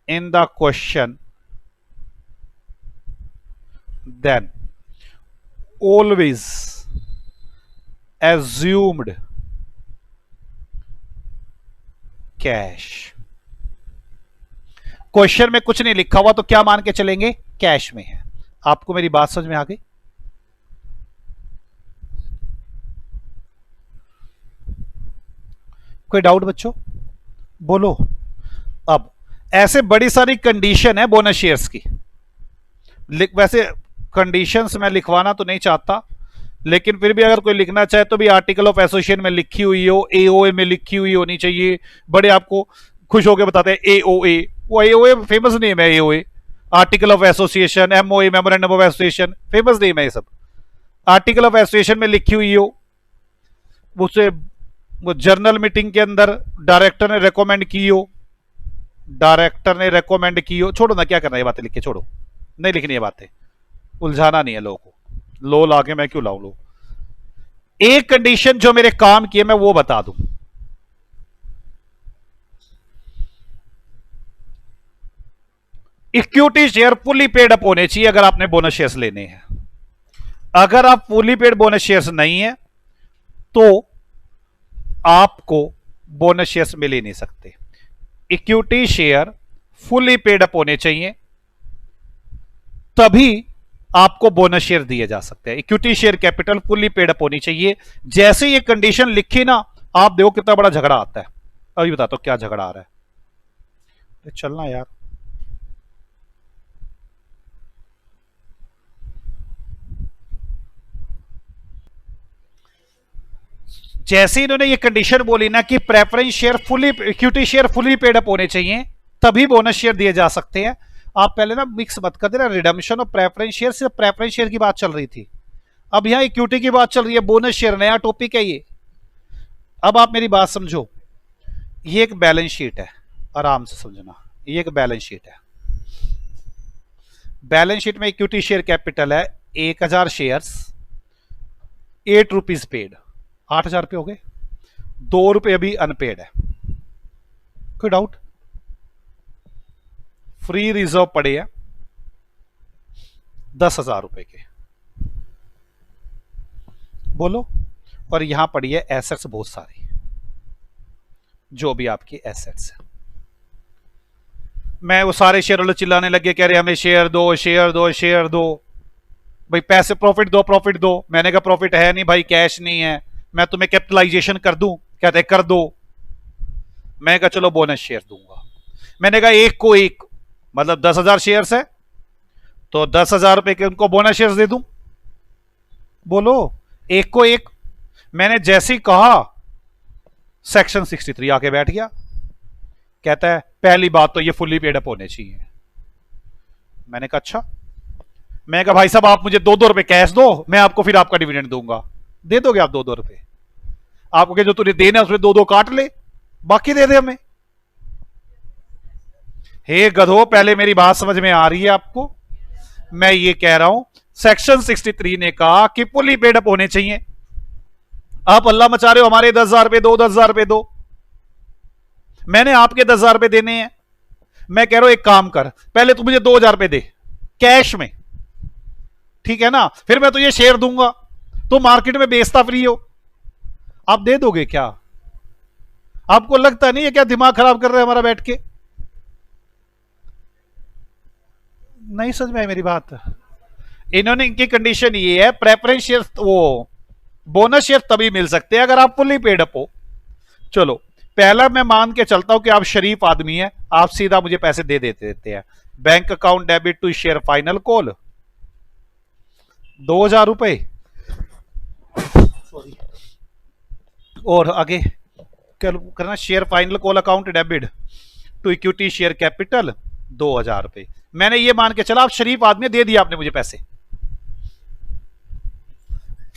in the question, then always assumed cash. Question में कुछ नहीं लिखा हुआ तो क्या मान के चलेंगे? कैश में है. आपको मेरी बात समझ में आ गई? कोई डाउट बच्चों? बोलो. अब ऐसे बड़ी सारी कंडीशन है बोनस शेयर्स की. वैसे कंडीशंस मैं लिखवाना तो नहीं चाहता, लेकिन फिर भी अगर कोई लिखना चाहे तो भी आर्टिकल ऑफ एसोसिएशन में लिखी हुई हो, एओए में लिखी हुई होनी चाहिए. बड़े आपको खुश होकर बताते हैं एओए. वो एओए फेमस नेम है. AOA article of association, MOA memorandum of association famous name है. ये सब आर्टिकल ऑफ एसोसिएशन में लिखी हुई हो, उसे वो जर्नल मीटिंग के अंदर डायरेक्टर ने रेकमेंड की हो, डायरेक्टर ने रेकमेंड की हो. छोड़ो ना, क्या करना ये बातें लिख के, छोड़ो. नहीं लिखनी है बातें, उलझाना नहीं है लोगों को. लो लाके मैं क्यों लाऊं लो. एक कंडीशन जो मेरे काम की है मैं वो बता दूं. Equity share fully paid up होने चाहिए अगर आपने बोनस शेयर्स लेने हैं। अगर आप फुली पेड बोनस शेयर्स नहीं है तो आपको बोनस शेयर्स मिल ही नहीं सकते। Equity share fully paid up होने चाहिए, तभी आपको बोनस शेयर दिए जा सकते हैं। Equity share capital fully paid up होनी चाहिए। जैसे ये कंडीशन लिखी ना, आप देखो कितना बड़ा झगड़ा आता है। अभी बताता हूं क्या झगड़ा आ रहा है। चलना यार, जैसे इन्होंने ये कंडीशन बोली ना कि preference share fully, equity share fully paid up होने चाहिए तभी बोनस शेयर दिए जा सकते हैं। आप पहले ना मिक्स मत कर देना, रिडम्पशन और प्रेफरेंस शेयर, सिर्फ प्रेफरेंस शेयर की बात चल रही थी, अब यहां इक्विटी की बात चल रही है। बोनस शेयर नया टॉपिक है ये। अब आप मेरी बात समझो, ये एक बैलेंस शीट है, आराम से समझना, ये एक बैलेंस शीट है। बैलेंस शीट में इक्विटी शेयर कैपिटल है 1000 शेयर्स, 8 रुपीज पेड, 8000 रुपये हो गए, 2 रुपये अभी अनपेड है। कोई डाउट? फ्री रिजर्व पड़े हैं 10,000 रुपए के, बोलो। और यहां पड़ी है एसेट्स बहुत सारी, जो भी आपकी एसेट्स है। मैं वो सारे शेयर वाले चिल्लाने लगे, कह रहे हमें शेयर दो, शेयर दो, शेयर दो, भाई पैसे प्रॉफिट दो, प्रॉफिट दो। मैंने कहा प्रॉफिट है नहीं भाई, कैश नहीं है, मैं तुम्हें कैपिटलाइजेशन कर दूं? कहते कर दो। मैं कहा चलो बोनस शेयर दूंगा। मैंने कहा एक को एक, मतलब 10,000 शेयर्स है तो 10,000 रुपए के उनको बोनस शेयर्स दे दूं, बोलो। एक को एक। मैंने जैसे ही कहा सेक्शन 63 आके बैठ गया, कहता है पहली बात तो ये फुली पेड अप होने चाहिए। मैंने कहा अच्छा। मैं कहा भाई साहब आप मुझे 2-2 रुपए कैश दो, मैं आपको फिर आपका डिविडेंड दूंगा। दे दोगे आप 2-2 रुपए? आपको जो तुझे देना उसमें 2-2 काट ले, बाकी दे दे हमें। हे गधो, पहले मेरी बात समझ में आ रही है आपको? मैं ये कह रहा हूं सेक्शन 63 ने कहा कि फुली पेड अप होने चाहिए। आप अल्लाह मचा रहे हो, हमारे 10,000 रुपए दो, 10,000 रुपए दो, मैंने आपके 10,000 रुपए देने हैं। मैं कह रहा हूं एक काम कर, पहले तू मुझे 2,000 रुपए दे कैश में, ठीक है ना, फिर मैं तुझे शेयर दूंगा, तो मार्केट में बेचता फ्री हो। आप दे दोगे क्या? आपको लगता नहीं है क्या दिमाग खराब कर रहे हैं हमारा बैठ के? नहीं समझ में आई मेरी बात? इन्होंने, इनकी कंडीशन ये है, प्रेफरेंस शेयर, वो बोनस शेयर तभी मिल सकते हैं अगर आप फुली पेड अप हो। चलो पहला मैं मान के चलता हूं कि आप शरीफ आदमी हैं, आप सीधा मुझे पैसे दे देते हैं। Bank account debit to share final call 2,000 रुपए, और आगे करना share final call account debit to equity share capital 2,000 रुपए। मैंने ये मान के चला आप शरीफ आदमी, दे दिया आपने मुझे पैसे,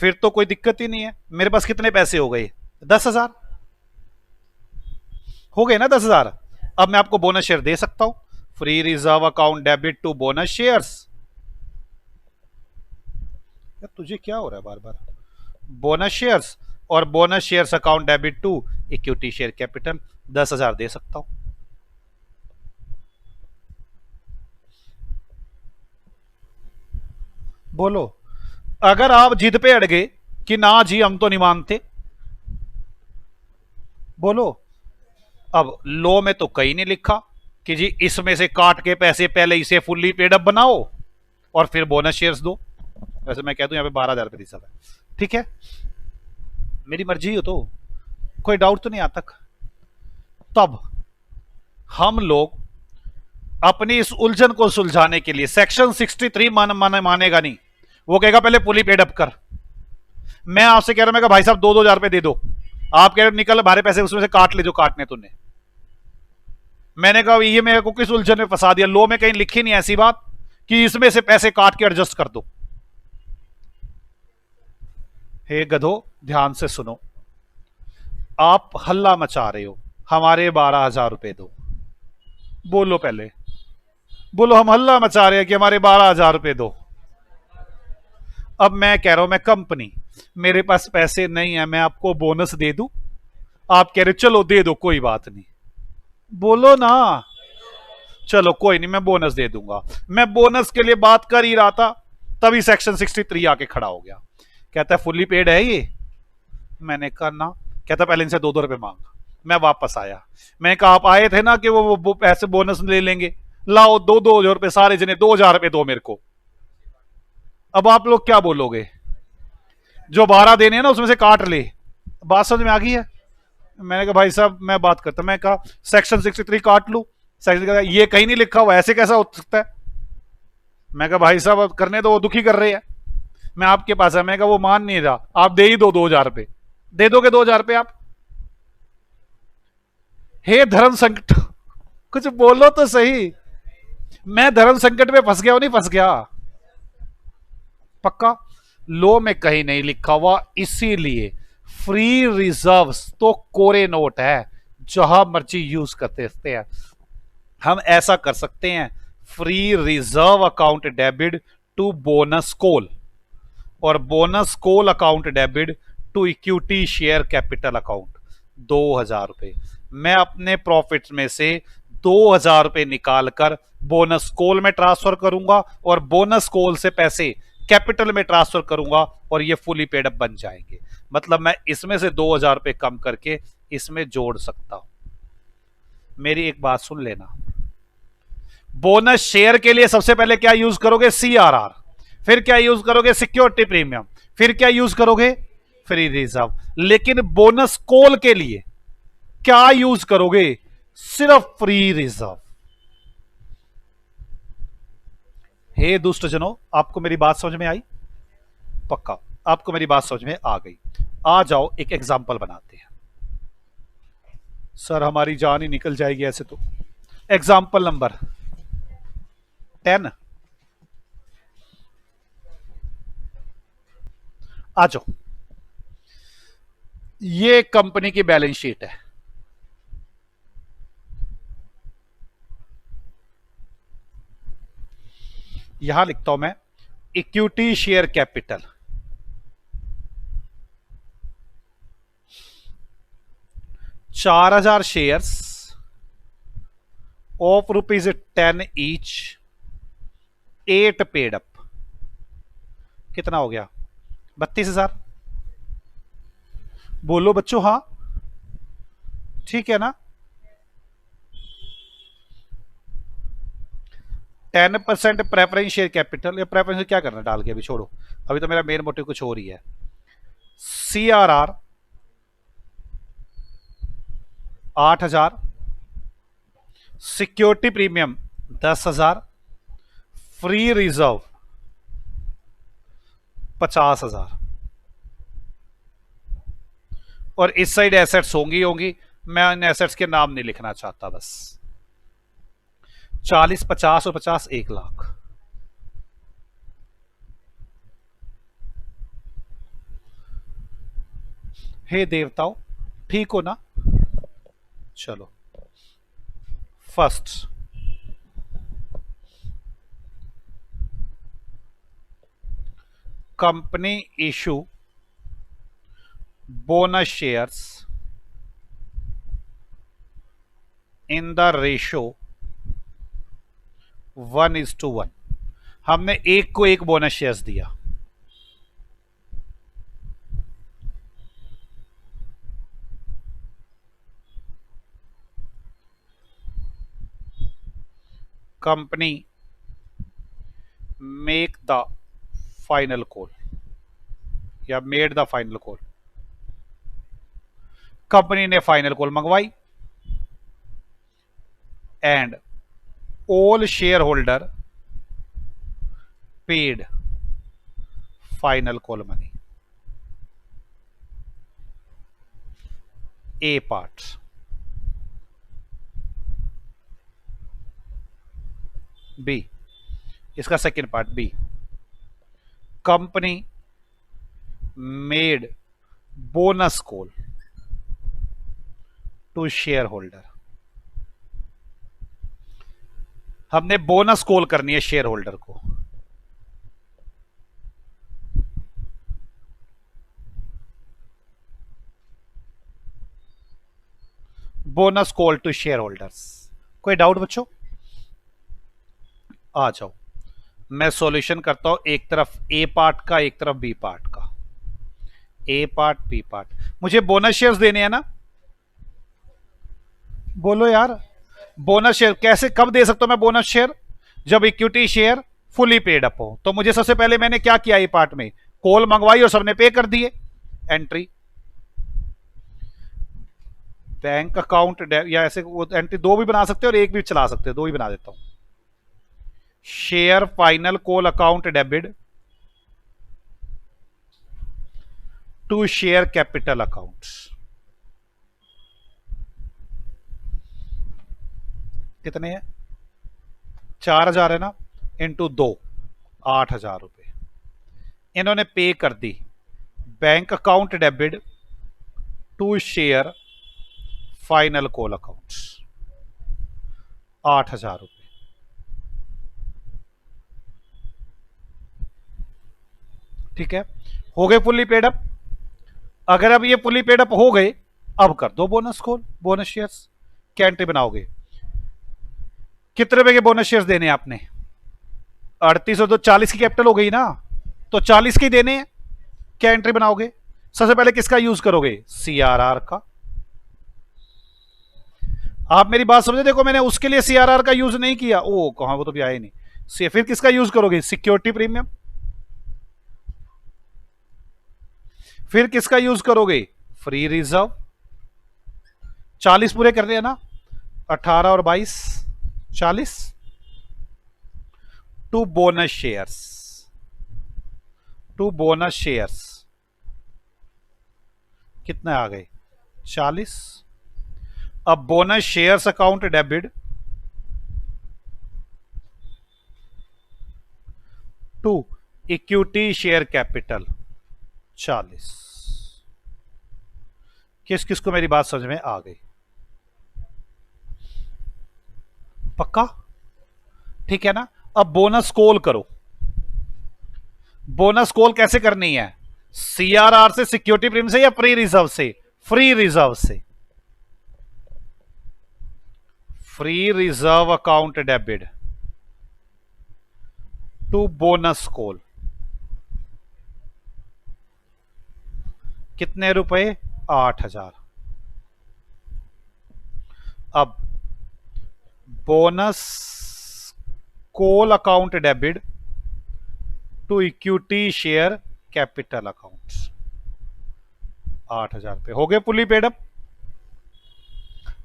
फिर तो कोई दिक्कत ही नहीं है। मेरे पास कितने पैसे हो गए? 10,000 हो गए ना, 10,000। अब मैं आपको बोनस शेयर दे सकता हूं। Free reserve account debit to bonus shares. तुझे क्या हो रहा है बार बार? बोनस शेयर्स और bonus shares account debit to equity share capital 10,000 दे सकता हूं। बोलो, अगर आप जिद पे अड़ गए कि ना जी हम तो नहीं मानते, बोलो। अब लॉ में तो कहीं नहीं लिखा कि जी इसमें से काट के पैसे पहले इसे फुल्ली पेड अप बनाओ और फिर बोनस शेयर्स दो। वैसे मैं कह दूं यहां पे 12,000 रुपए दी है, ठीक है, मेरी मर्जी हो तो, कोई डाउट तो नहीं आता। तब हम लोग अपनी इस उलझन को सुलझाने के लिए सेक्शन 63 मानेगा नहीं, वो कहेगा पहले फुली पेड अप कर। मैं आपसे कह रहा हूं, मैं कहा भाई साहब 2,000 रुपए दे दो, आप कह रहे हो निकल भारे पैसे उसमें से काट ले जो काटने तूने। मैंने कहा ये मेरे को किस उलझन में फंसा दिया? लो में कहीं लिखी नहीं ऐसी बात कि इसमें से पैसे काट के एडजस्ट कर दो। हे गधो, ध्यान से सुनो, आप हल्ला मचा रहे हो, हमारे 12,000 रुपए दो, बोलो पहले, बोलो। हम हल्ला मचा रहे हैं कि हमारे 12,000 रुपए दो। अब मैं कह रहा हूं मैं कंपनी, मेरे पास पैसे नहीं है, मैं आपको बोनस दे दूं? आप कह रहे चलो दे दो, कोई बात नहीं, बोलो ना। चलो कोई नहीं, मैं बोनस दे दूंगा। मैं बोनस के लिए बात कर ही रहा था, तभी सेक्शन 63 आके खड़ा हो गया। कहता है फुल्ली पेड है ये। मैंने कहा ना। कहता पहले इनसे 2-2 रुपए मांग। मैं वापस आया। मैंने कहा आप आए थे ना कि वो पैसे बोनस ले लेंगे, लाओ 2-2 हजार रुपए, सारे जने 2 हजार रुपए दो मेरे को। अब आप लोग क्या बोलोगे? जो 12 देने हैं ना उसमें से काट ले। बात समझ में आ गई है? मैंने कहा भाई साहब मैं बात करता, मैं कहा सेक्शन 63 काट लू। सेक्शन ये कहीं नहीं लिखा हुआ, ऐसे कैसा हो सकता है? मैं कहा भाई साहब करने तो वो दुखी कर रहे हैं। मैं आपके पास है, मैं कहा वो मान नहीं रहा, आप दे ही दो 2 हजार रुपए। दे दोगे 2 हजार रुपए आप? हे धर्म संकट, कुछ बोलो तो सही। मैं धर्म संकट में फंस गया हूं, नहीं फंस गया? पक्का लो में कहीं नहीं लिखा हुआ, इसीलिए फ्री रिजर्व्स तो कोरे नोट है, जहां मर्जी यूज करते हैं। हम ऐसा कर सकते हैं, free reserve account debit to bonus call, और bonus call account debit to equity share capital account. 2 हजार रुपए मैं अपने प्रॉफिट में से 2 हजार रुपए निकालकर बोनस कॉल में ट्रांसफर करूंगा, और बोनस कॉल से पैसे कैपिटल में ट्रांसफर करूंगा, और ये फुली पेड अप बन जाएंगे। मतलब मैं इसमें से 2 हजार रुपए कम करके इसमें जोड़ सकता हूं। मेरी एक बात सुन लेना, बोनस शेयर के लिए सबसे पहले क्या यूज करोगे? CRR। फिर क्या यूज करोगे? Security premium. फिर क्या यूज करोगे? Free reserve. लेकिन बोनस कॉल के लिए क्या यूज करोगे? सिर्फ फ्री रिजर्व। हे दुष्ट जनों, आपको मेरी बात समझ में आई? पक्का आपको मेरी बात समझ में आ गई। आ जाओ एक एग्जाम्पल बनाते हैं। सर हमारी जान ही निकल जाएगी ऐसे तो। Example number 10। आ जाओ। ये कंपनी की बैलेंस शीट है। यहां लिखता हूं मैं equity share capital, 4,000 shares of ₹10 each, 8 paid up. कितना हो गया? 32,000। बोलो बच्चों हाँ, ठीक है ना? 10% प्रेफरेंस शेयर कैपिटल, या प्रेफरेंस क्या करना डाल के, अभी छोड़ो, अभी तो मेरा मेन मोटिव कुछ और ही है। CRR 8,000, security premium 10,000, free reserve 50,000, और इस साइड एसेट्स होंगी होंगी, मैं इन एसेट्स के नाम नहीं लिखना चाहता, बस 40, 50 और 50 1,00,000। हे देवताओं, ठीक हो ना? चलो first, company issue bonus shares in the ratio 1:1। हमने एक को एक बोनस शेयर्स दिया। Company make the final call, या made the final call. Company ने फाइनल कॉल मंगवाई, and all share holder paid final call money. A part. B, इसका second part B, company made bonus call to share holder. हमने bonus call करनी है share holder को। Bonus call to share holders. कोई doubt बच्चों? आ जाओ, मैं solution करता हूं, एक तरफ ए पार्ट का, एक तरफ बी पार्ट का। ए पार्ट बी पार्ट, मुझे बोनस शेयर्स देने हैं ना, बोलो यार। बोनस शेयर कैसे, कब दे सकता हूं मैं बोनस शेयर? जब equity share fully paid up हो। तो मुझे सबसे पहले मैंने क्या किया, ए पार्ट में कॉल मंगवाई और सबने पे कर दिए। एंट्री बैंक अकाउंट, या ऐसे वो एंट्री दो भी बना सकते हो और एक भी चला सकते हो, दो ही बना देता हूं। Share final call account debit to share capital account. कितने हैं? 4,000 है ना, इंटू 2, 8,000 रुपए इन्होंने पे कर दी। Bank account debit to share final call account, 8,000 रुपए। ठीक है, हो गए फुल्ली पेड अप। अगर अब ये फुल्ली पेड अप हो गए, अब कर दो बोनस कॉल, बोनस शेयर्स। क्या एंट्री बनाओगे? कितने रुपए के बोनस शेयर्स देने आपने? 38, और तो 40 की कैपिटल हो गई ना, तो 40 के देने हैं। क्या एंट्री बनाओगे? सबसे पहले किसका यूज करोगे? सीआरआर का। आप मेरी बात समझे, देखो मैंने उसके लिए सीआरआर का यूज नहीं किया, ओ कहां, वो तो भी आया ही नहीं। फिर किसका यूज करोगे? Security premium. फिर किसका यूज करोगे? Free reserve. 40 पूरे कर रहे हैं ना, 18 और 22, 40 to bonus shares, to bonus shares कितने आ गए? 40। अब bonus shares account debit to equity share capital 40। किस किस को मेरी बात समझ में आ गई? पक्का? ठीक है ना। अब बोनस कॉल करो। बोनस कॉल कैसे करनी है? सीआरआर से, सिक्योरिटी प्रीमियम से, या फ्री रिजर्व से? फ्री रिजर्व से। Free reserve account debit to bonus call, कितने रुपए? 8,000। अब bonus call account debit to equity share capital account, 8,000 रुपए हो गए फुली पेड अप।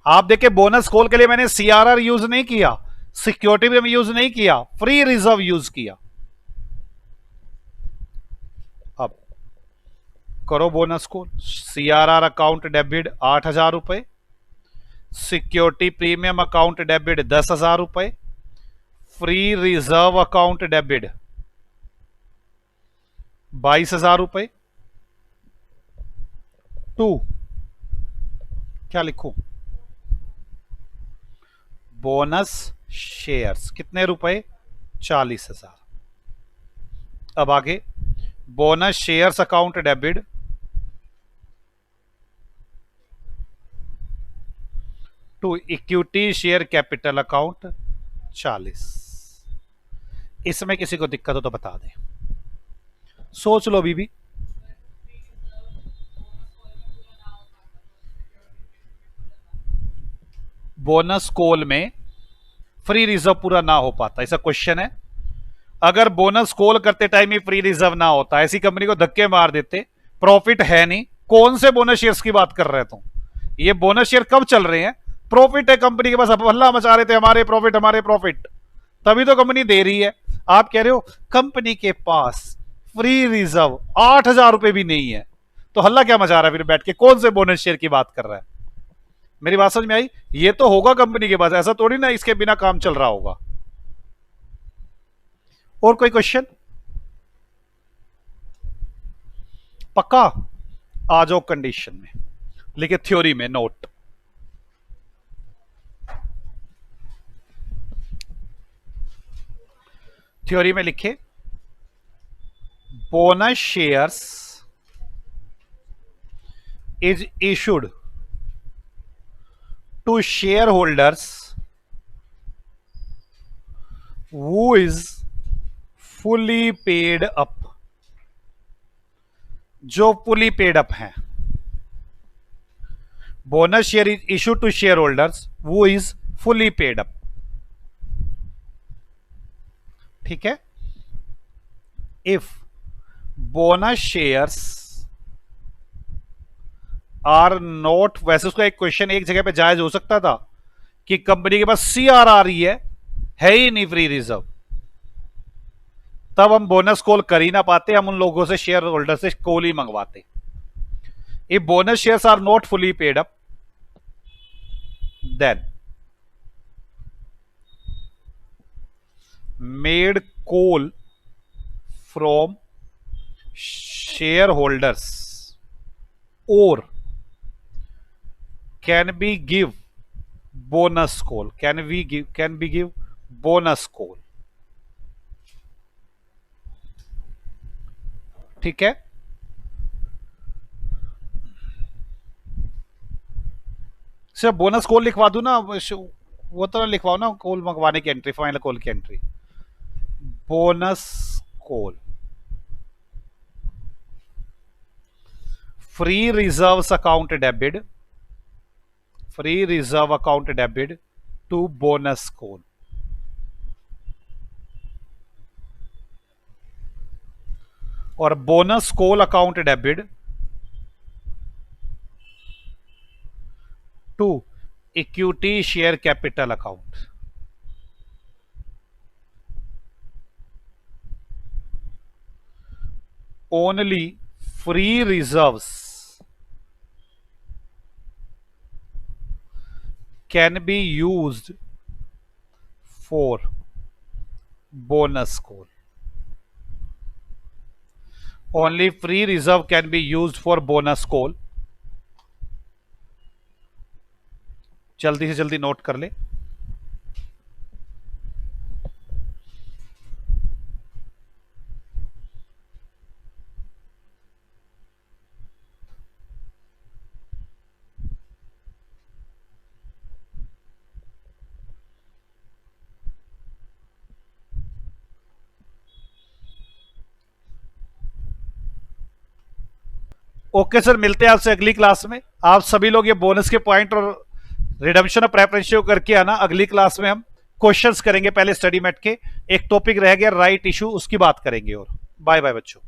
आप देखे, बोनस कॉल के लिए मैंने सीआरआर यूज नहीं किया, सिक्योरिटी भी यूज नहीं किया, फ्री रिजर्व यूज किया। अब करो bonus call. CRR account debit 8,000 रुपए, सिक्योरिटी प्रीमियम अकाउंट डेबिट 10,000 रुपए, फ्री रिजर्व अकाउंट डेबिट 22,000 रुपए टू, क्या लिखूं, बोनस शेयर्स कितने रुपए? 40,000। अब आगे bonus shares account debit to equity share capital account 40। इसमें किसी को दिक्कत हो तो बता दे, सोच लो बीबी। बोनस कॉल में फ्री रिजर्व पूरा ना हो पाता, ऐसा क्वेश्चन है। अगर बोनस कॉल करते टाइम ही फ्री रिजर्व ना होता, ऐसी कंपनी को धक्के मार देते, प्रॉफिट है नहीं। कौन से बोनस शेयर्स की बात कर रहे तुम? ये बोनस शेयर कब चल रहे हैं? प्रॉफिट है कंपनी के पास, अब हल्ला मचा रहे थे हमारे प्रॉफिट, हमारे प्रॉफिट, तभी तो कंपनी दे रही है। आप कह रहे हो कंपनी के पास फ्री रिजर्व 8,000 रुपए भी नहीं है, तो हल्ला क्या मचा रहा है फिर बैठ के? कौन से बोनस शेयर की बात कर रहा है? मेरी बात समझ में आई? ये तो होगा कंपनी के पास, ऐसा थोड़ी ना इसके बिना काम चल रहा होगा। और कोई क्वेश्चन? पक्का? आ जाओ कंडीशन में, लिखे थ्योरी में नोट। थ्योरी में लिखे bonus shares is issued to share holders who is fully paid up, जो fully paid up है. Bonus share is issue to share holders who is fully paid up. ठीक है. If bonus shares are not, वैसे उसका एक question एक जगह पे जायज हो सकता था कि कंपनी के पास सीआर आ रही है ही नहीं फ्री रिजर्व, तब हम बोनस कॉल कर ही ना पाते, हम उन लोगों से शेयर होल्डर से कॉल ही मंगवाते. If bonus shares are not fully paid up, then made call from shareholders or can be give bonus call, can be give bonus call. ठीक है. सिर्फ बोनस कॉल लिखवा दूं ना, वो तो लिखवाओ ना कॉल मंगवाने की एंट्री, फाइनल कॉल की entry. Bonus call free reserves account debit, free reserve account debit to bonus call. और bonus call account debit to equity share capital account. Only free reserves can be used for bonus call. Only free reserve can be used for bonus call. जल्दी से जल्दी note कर ले. Okay sir, मिलते हैं आपसे अगली क्लास में. आप सभी लोग ये बोनस के पॉइंट और रिडम्पशन ऑफ प्रेफरेंस शेयर करके आना. अगली क्लास में हम क्वेश्चंस करेंगे. पहले स्टडी मेट के एक टॉपिक रह गया राइट इशू, उसकी बात करेंगे. और बाय बाय बच्चों.